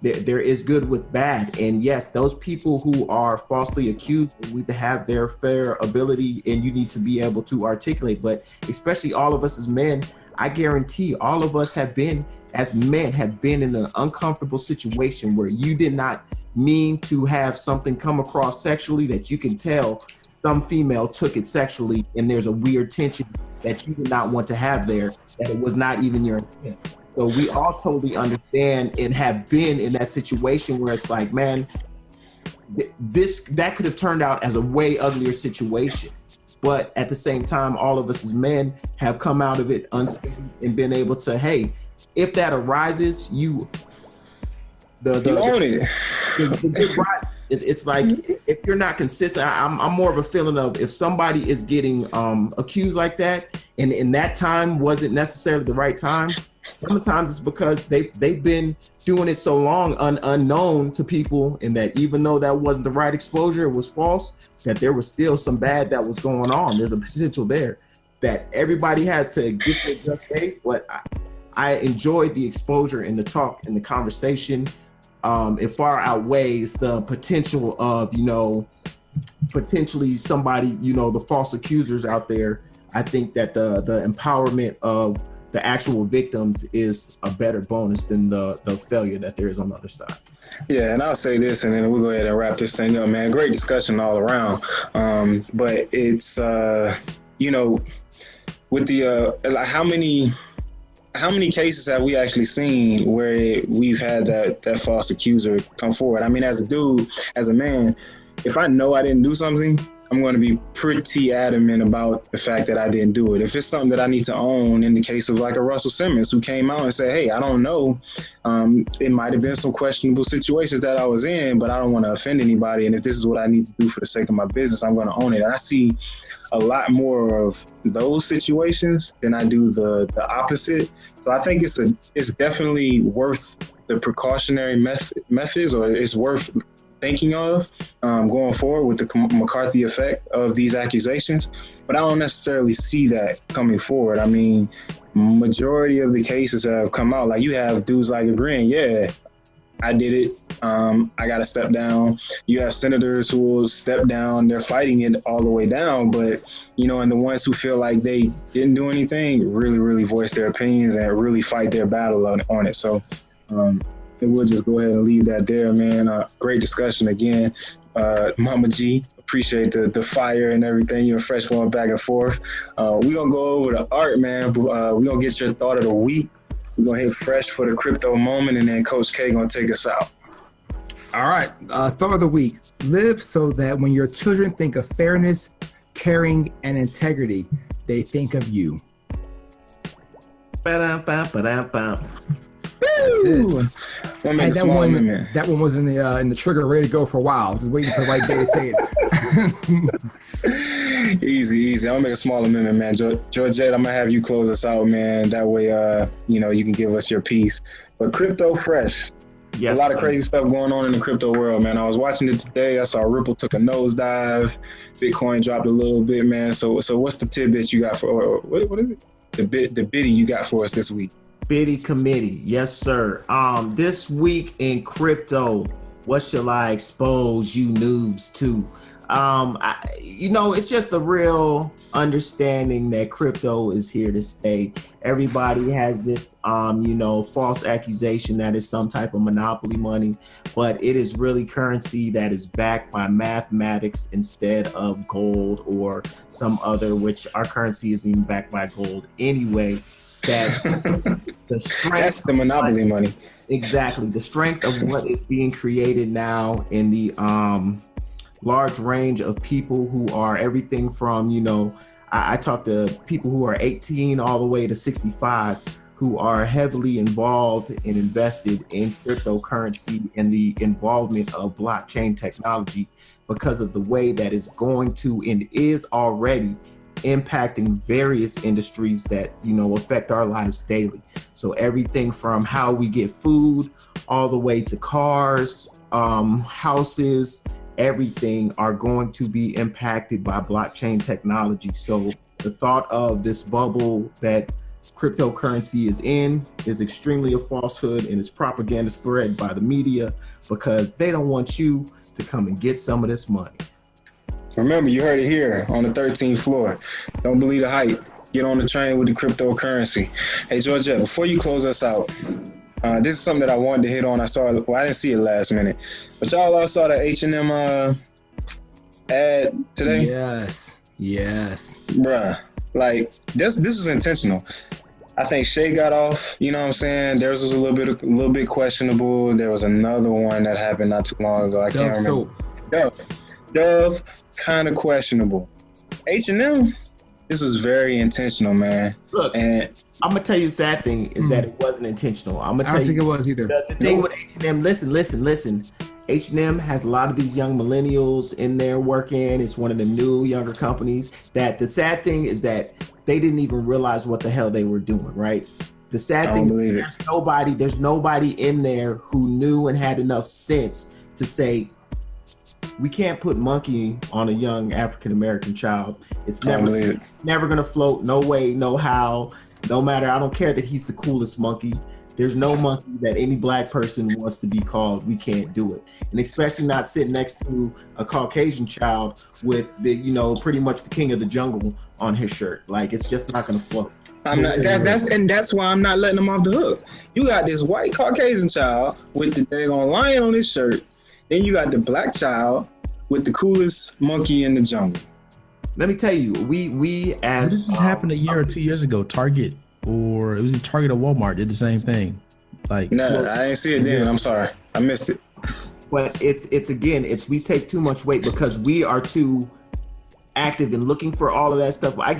there is good with bad. And yes, those people who are falsely accused need to have their fair ability, and you need to be able to articulate. But especially all of us as men, I guarantee all of us have been in an uncomfortable situation where you did not mean to have something come across sexually that you can tell some female took it sexually, and there's a weird tension that you did not want to have there, that it was not even your intent. So we all totally understand and have been in that situation where it's like, man, that could have turned out as a way uglier situation. But at the same time, all of us as men have come out of it unscathed and been able to, hey, if that arises, you own it. The rises. It's like if you're not consistent, I'm more of a feeling of if somebody is getting accused like that, and in that time wasn't necessarily the right time. Sometimes it's because they've been doing it so long unknown to people, and that even though that wasn't the right exposure, it was false, that there was still some bad that was going on. There's a potential there that everybody has to get their just day. But I enjoyed the exposure and the talk and the conversation. it far outweighs the potential of, potentially somebody, the false accusers out there. I think that the empowerment of the actual victims is a better bonus than the failure that there is on the other side. Yeah, and I'll say this, and then we'll go ahead and wrap this thing up, man. Great discussion all around. But it's, with the like how many cases have we actually seen where we've had that false accuser come forward? I mean, as a dude, as a man, if I know I didn't do something, I'm going to be pretty adamant about the fact that I didn't do it. If it's something that I need to own, in the case of like a Russell Simmons who came out and said, hey, I don't know. It might have been some questionable situations that I was in, but I don't want to offend anybody. And if this is what I need to do for the sake of my business, I'm going to own it. And I see a lot more of those situations than I do the opposite. So I think it's definitely worth the precautionary methods, or it's worth thinking of going forward with the McCarthy effect of these accusations. But I don't necessarily see that coming forward. I mean, majority of the cases that have come out, like you have dudes like agreeing, yeah, I did it. I got to step down. You have senators who will step down. They're fighting it all the way down. But, and the ones who feel like they didn't do anything really, really voice their opinions and really fight their battle on it. So we'll just go ahead and leave that there, man. Great discussion again. Mama G, appreciate the fire and everything. Fresh going back and forth. We're going to go over the art, man. We're going to get your thought of the week. We're going to hit Fresh for the crypto moment, and then Coach K going to take us out. All right. Thought of the week. Live so that when your children think of fairness, caring, and integrity, they think of you. Ba-da-ba-ba-da-ba. That's it. Hey, that one was in the trigger, ready to go for a while. Just waiting for the right day to say it. Easy. I'm gonna make a small amendment, man. Georgette, I'm gonna have you close us out, man. That way, you can give us your piece. But Crypto Fresh, yes, a lot of crazy stuff going on in the crypto world, man. I was watching it today. I saw Ripple took a nosedive. Bitcoin dropped a little bit, man. So what's the tidbits you got for? What is it? The biddy you got for us this week? Biddy committee, yes sir. This week in crypto, what shall I expose you noobs to? It's just a real understanding that crypto is here to stay. Everybody has this, false accusation that it's some type of monopoly money, but it is really currency that is backed by mathematics instead of gold or some other, which our currency isn't even backed by gold anyway. That the strength, that's the monopoly money. Exactly. The strength of what is being created now in the large range of people who are everything from, I talk to people who are 18 all the way to 65 who are heavily involved and invested in cryptocurrency and the involvement of blockchain technology because of the way that is going to and is already impacting various industries that affect our lives daily. So everything from how we get food all the way to cars, houses, everything are going to be impacted by blockchain technology. So the thought of this bubble that cryptocurrency is in is extremely a falsehood, and it's propaganda spread by the media because they don't want you to come and get some of this money. Remember, you heard it here on the 13th floor. Don't believe the hype. Get on the train with the cryptocurrency. Hey, Georgette, before you close us out, this is something that I wanted to hit on. I didn't see it last minute, but y'all all saw the H&M ad today? Yes. Bruh, like this is intentional. I think Shay got off, you know what I'm saying? Theirs was a little bit questionable. There was another one that happened not too long ago. I can't remember. Dove, kind of questionable. H&M, this was very intentional, man. Look, and I'm gonna tell you the sad thing is that it wasn't intentional. I'm gonna tell you. I don't think it was either. The thing with H&M, listen. H&M has a lot of these young millennials in there working. It's one of the new younger companies. That the sad thing is that they didn't even realize what the hell they were doing, right? The sad thing is there's nobody in there who knew and had enough sense to say, we can't put monkey on a young African-American child. It's never gonna float. No way, no how. No matter, I don't care that he's the coolest monkey. There's no monkey that any black person wants to be called. We can't do it, and especially not sitting next to a Caucasian child with the, you know, pretty much the king of the jungle on his shirt. Like, it's just not gonna float. I'm not. That's why I'm not letting them off the hook. You got this white Caucasian child with the daggone lion on his shirt. Then you got the black child with the coolest monkey in the jungle. Let me tell you, we as this happened a year or 2 years ago. Target, or it was Target or Walmart, did the same thing. Like, no, I didn't see it then. I'm sorry, I missed it. But it's we take too much weight because we are too active in looking for all of that stuff. My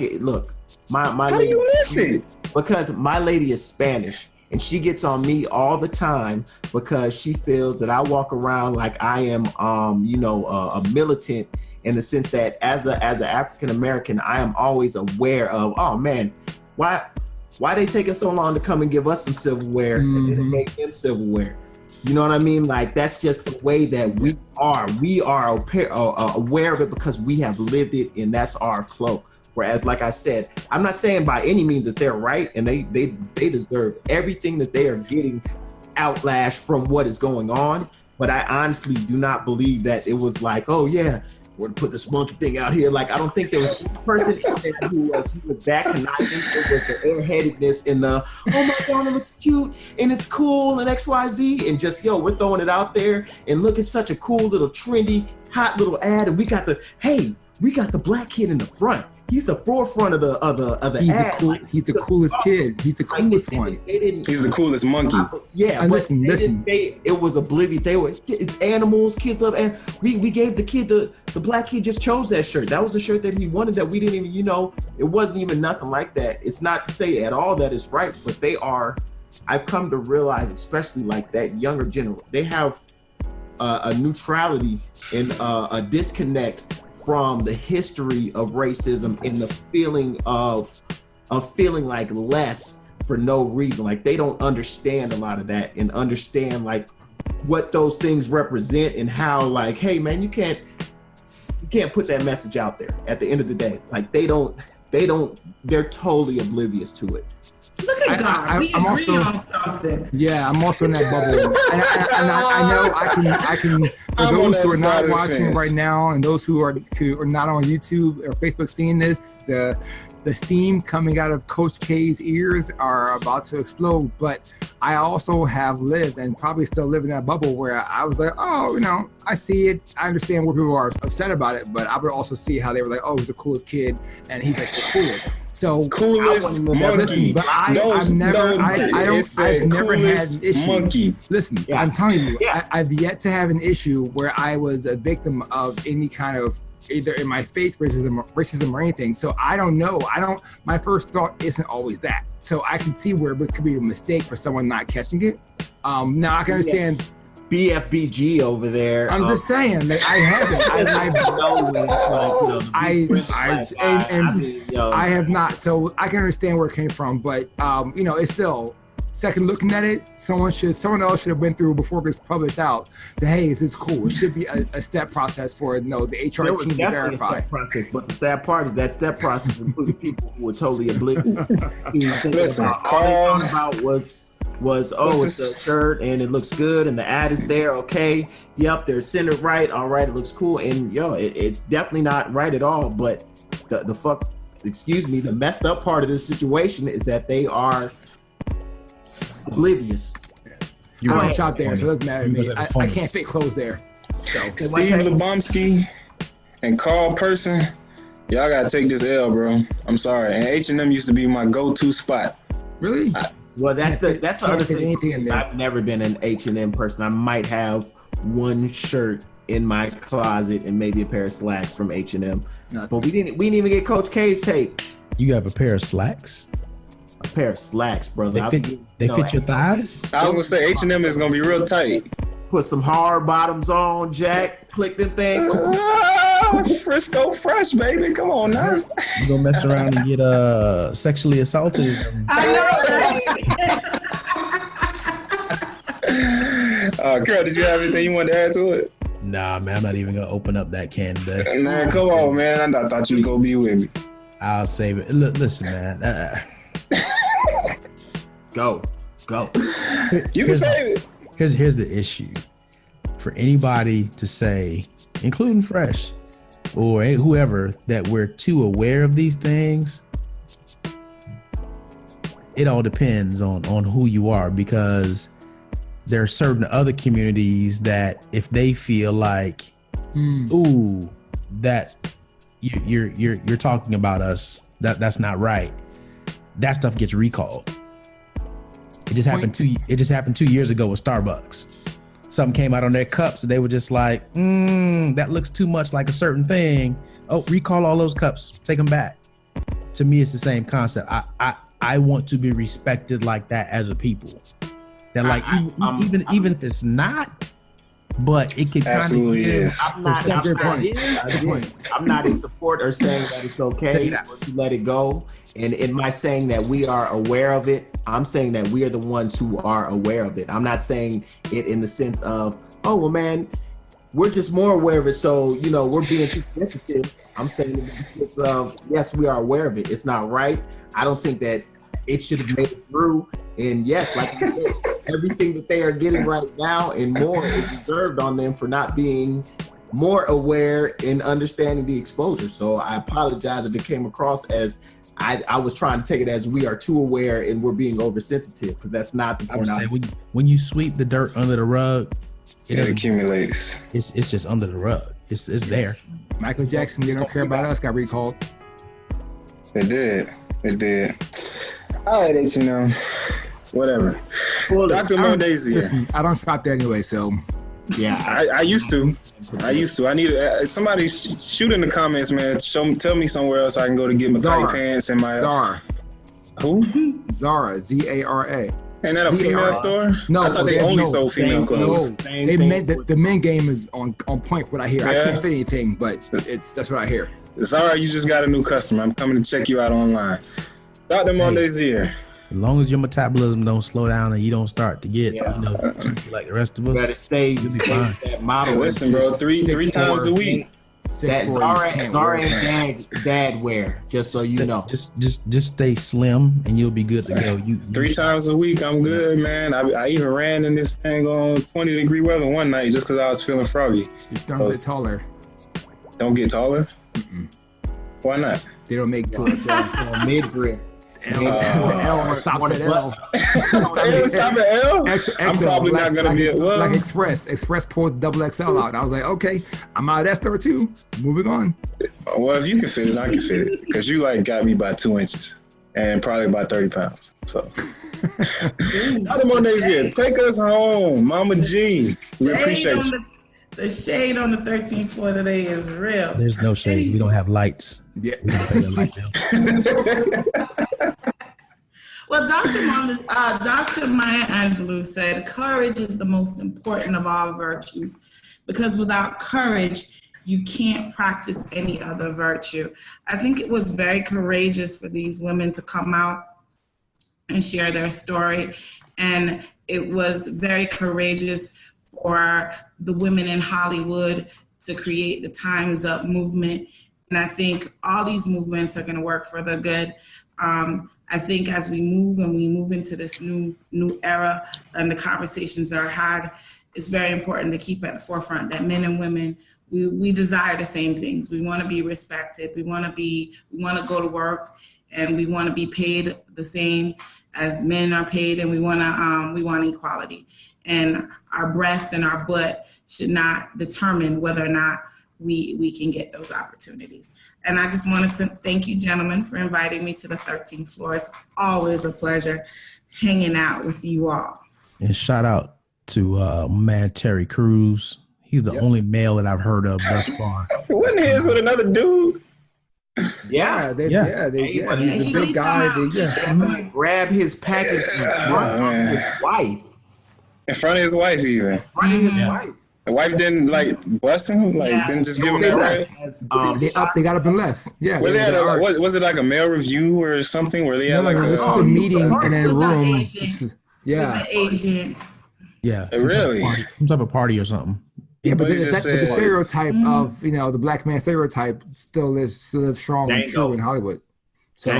How do you miss it? Because my lady is Spanish. And she gets on me all the time because she feels that I walk around like I am, a militant, in the sense that as an African American, I am always aware of, oh man, why they taking so long to come and give us some silverware and then make them silverware? You know what I mean? Like, that's just the way that we are. We are aware of it because we have lived it, and that's our cloak. Whereas, like I said, I'm not saying by any means that they're right, and they deserve everything that they are getting outlash from what is going on. But I honestly do not believe that it was like, oh yeah, we're gonna put this monkey thing out here. Like, I don't think there was one person in there who was that conniving. It was the airheadedness and the, oh my God, it looks cute and it's cool and XYZ, and just, yo, we're throwing it out there, and look, it's such a cool little trendy, hot little ad, and we got the black kid in the front. He's the forefront of the ad. He's the coolest kid. He's the coolest one. He's the coolest monkey. Listen. It was oblivious. It's animals. Kids love, and we gave the kid the black kid just chose that shirt. That was the shirt that he wanted. That we didn't even, it wasn't even nothing like that. It's not to say at all that it's right, but they are. I've come to realize, especially like that younger generation, they have a neutrality and a disconnect from the history of racism and the feeling of feeling like less for no reason. Like, they don't understand a lot of that and understand like what those things represent and how, like, hey man, you can't put that message out there at the end of the day. Like, they're totally oblivious to it. Look at God. I'm also on something. Yeah, I'm also in that bubble, and I know I can. For those who are not watching right now, and those who are not on YouTube or Facebook seeing this, the steam coming out of Coach K's ears are about to explode. But I also have lived and probably still live in that bubble where I was like, oh, I see it. I understand where people are upset about it, but I would also see how they were like, oh, he's the coolest kid, and he's like the coolest. So coolest monkey. Listen, but I've never had an issue. Monkey. Listen, yeah. I'm telling you, I've yet to have an issue where I was a victim of any kind of either in my faith racism or anything. So I don't know. My first thought isn't always that. So I can see where it could be a mistake for someone not catching it. Now I can understand. BFBG over there. I'm just saying, like, I haven't. I have not. So I can understand where it came from, but it's still second looking at it. Someone else should have went through before it gets published out. Say, hey, this is cool. It should be a step process for the HR team to verify. A step process, but the sad part is that step process included people who were totally oblivious. Listen, all about was it's a shirt and it looks good and the ad is there. Okay, yep, they're centered right. All right, it looks cool, and it's definitely not right at all. But the messed up part of this situation is that they are oblivious. You want a shot there, so it doesn't matter to me. I can't fit clothes there. So. Steve Lebomsky and Carl Person, y'all gotta take this L, bro. I'm sorry. And H&M used to be my go-to spot. Really? Well, that's the other thing. I've never been an H&M person. I might have one shirt in my closet and maybe a pair of slacks from H&M. But we didn't even get Coach K's tape. You have a pair of slacks? A pair of slacks, brother. They fit your thighs? I was gonna say H&M is gonna be real tight. Put some hard bottoms on, Jack. Click the thing. Frisco fresh, baby. Come on now. You gonna mess around and get sexually assaulted? I know, right? Carol, did you have anything you wanted to add to it? Nah, man, I'm not even gonna open up that can today. Man, come on, man. I thought you'd go be with me. I'll save it. Listen, man. Go go. You can save it. Here's the issue. For anybody to say, including Fresh or whoever, that we're too aware of these things, it all depends on who you are, because there are certain other communities that if they feel like, ooh, that you're talking about us, that's not right, that stuff gets recalled. It just happened 2 years ago with Starbucks. Something came out on their cups and they were just like, that looks too much like a certain thing. Oh, recall all those cups, take them back. To me, it's the same concept. I want to be respected like that as a people. That like even if it's not, but it could kind of is. I'm not in support or saying that it's okay or to let it go. And in my saying that we are aware of it, I'm saying that we are the ones who are aware of it. I'm not saying it in the sense of, oh, well, man, we're just more aware of it. So, we're being too sensitive. I'm saying in the sense of, yes, we are aware of it. It's not right. I don't think that it should have made it through. And yes, like you said, everything that they are getting right now and more is reserved on them for not being more aware and understanding the exposure. So I apologize if it came across as I was trying to take it as we are too aware and we're being oversensitive, because that's not the point. I would say when you sweep the dirt under the rug, it accumulates. It's just under the rug. It's there. Michael Jackson, they don't care about us, got recalled. It did. All right, whatever. Well, Dr. Mondesire. Listen, I don't stop there anyway, so. Yeah, I used to. I need somebody shoot in the comments, man. Tell me somewhere else I can go to get my tight pants and my Zara. Who? Zara, Zara. Ain't that a female store? No, I thought they only sold female clothes. No, the men game is on point. What I hear, I can't fit anything, but that's what I hear. Zara, you just got a new customer. I'm coming to check you out online. Dr. Mondesire. As long as your metabolism don't slow down and you don't start to get, like the rest of us, you better stay that model. Listen, bro, three times a week. That Zara and dad wear, just so you know. Just stay slim and you'll be good to go. Three times a week, I'm good, man. I even ran in this thing on 20-degree weather one night just because I was feeling froggy. Just don't get taller. Don't get taller? Mm-mm. Why not? They don't make to a midriff. L stops at L. Stop at L? I'm probably not going to be at well. Like Express pulled double XL out. I was like, okay, I'm out of that store too. Moving on. Well, if you can fit it, I can fit it. Because you got me by 2 inches and probably about 30 pounds. So, Dr. Mondesire, take us home. Mama G. We appreciate you. The shade on the 13th floor today is real. There's no shades. We don't have lights. Yeah. We don't pay a light bill. Well, Dr. Maya Angelou said, courage is the most important of all virtues, because without courage, you can't practice any other virtue. I think it was very courageous for these women to come out and share their story. And it was very courageous for the women in Hollywood to create the Time's Up movement. And I think all these movements are going to work for the good. I think as we move into this new era and the conversations are had, it's very important to keep at the forefront that men and women, we desire the same things. We want to be respected. We want to go to work, and we want to be paid the same as men are paid, and we want equality. And our breast and our butt should not determine whether or not we can get those opportunities. And I just wanted to thank you, gentlemen, for inviting me to the 13th floor. It's always a pleasure hanging out with you all. And shout out to man Terry Crews. He's the only male that I've heard of thus far. Wasn't his with another dude? Yeah. He's a big guy. Grab his package and his wife. In front of his wife, even. In front of his wife. The wife didn't bless him, didn't just give him that right. They got up and left. Yeah. Were they at was it like a mail review or something? Where they had this is the meeting in a room. Yeah. Agent. Yeah. Really? Some type of party or something. Yeah, but the stereotype of the black man stereotype still lives strong and true in Hollywood. So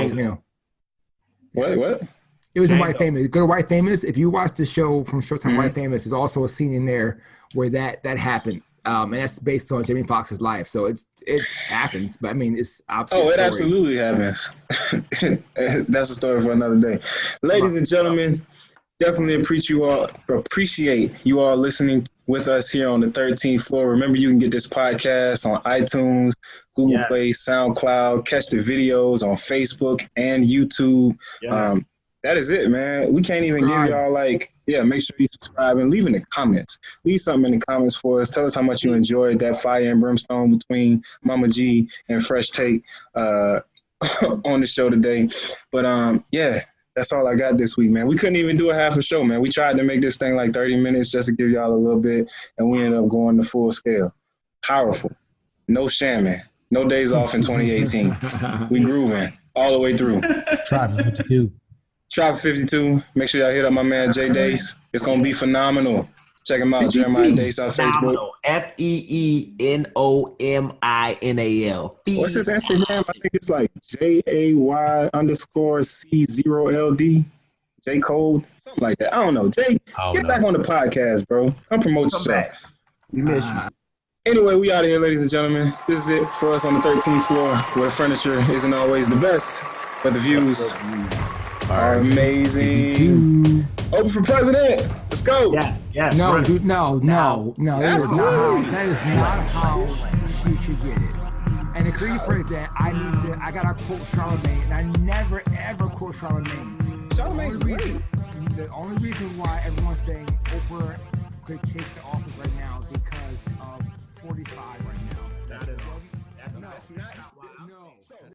What? It was in Django. White Famous. Go to White Famous. If you watch the show from Showtime, White Famous, there's also a scene in there where that happened. And that's based on Jamie Foxx's life. So it's happened. But I mean, it's obviously it absolutely happens. That's a story for another day. Ladies and gentlemen, definitely appreciate you all listening with us here on the 13th floor. Remember, you can get this podcast on iTunes, Google Play, SoundCloud, catch the videos on Facebook and YouTube. Yes. That is it, man. We can't even give y'all make sure you subscribe and leave in the comments. Leave something in the comments for us. Tell us how much you enjoyed that fire and brimstone between Mama G and Fresh Take on the show today. But that's all I got this week, man. We couldn't even do a half a show, man. We tried to make this thing like 30 minutes just to give y'all a little bit, and we ended up going to full scale. Powerful. No shamming. No days off in 2018. We grooving all the way through. Tribe 52. Tribe 52. Make sure y'all hit up my man Jay Dace. It's gonna be phenomenal. Check him out, Jeremiah Dace on Facebook. FEENOMINAL. What's his Instagram? I think it's like JAY_C0LD. J Code, something like that. I don't know. Jay, get back on the podcast, bro. Come promote yourself. We miss you. Anyway, we out of here, ladies and gentlemen. This is it for us on the 13th floor, where the furniture isn't always the best, but the views are amazing. Open for president. Let's go. Yes. No, dude, no. That is not how she should get it. And the crazy part is that I gotta quote Charlamagne, and I never ever quote Charlamagne. Charlamagne's great. The only reason why everyone's saying Oprah could take the office right now is because of 45 right now. That's not why. No.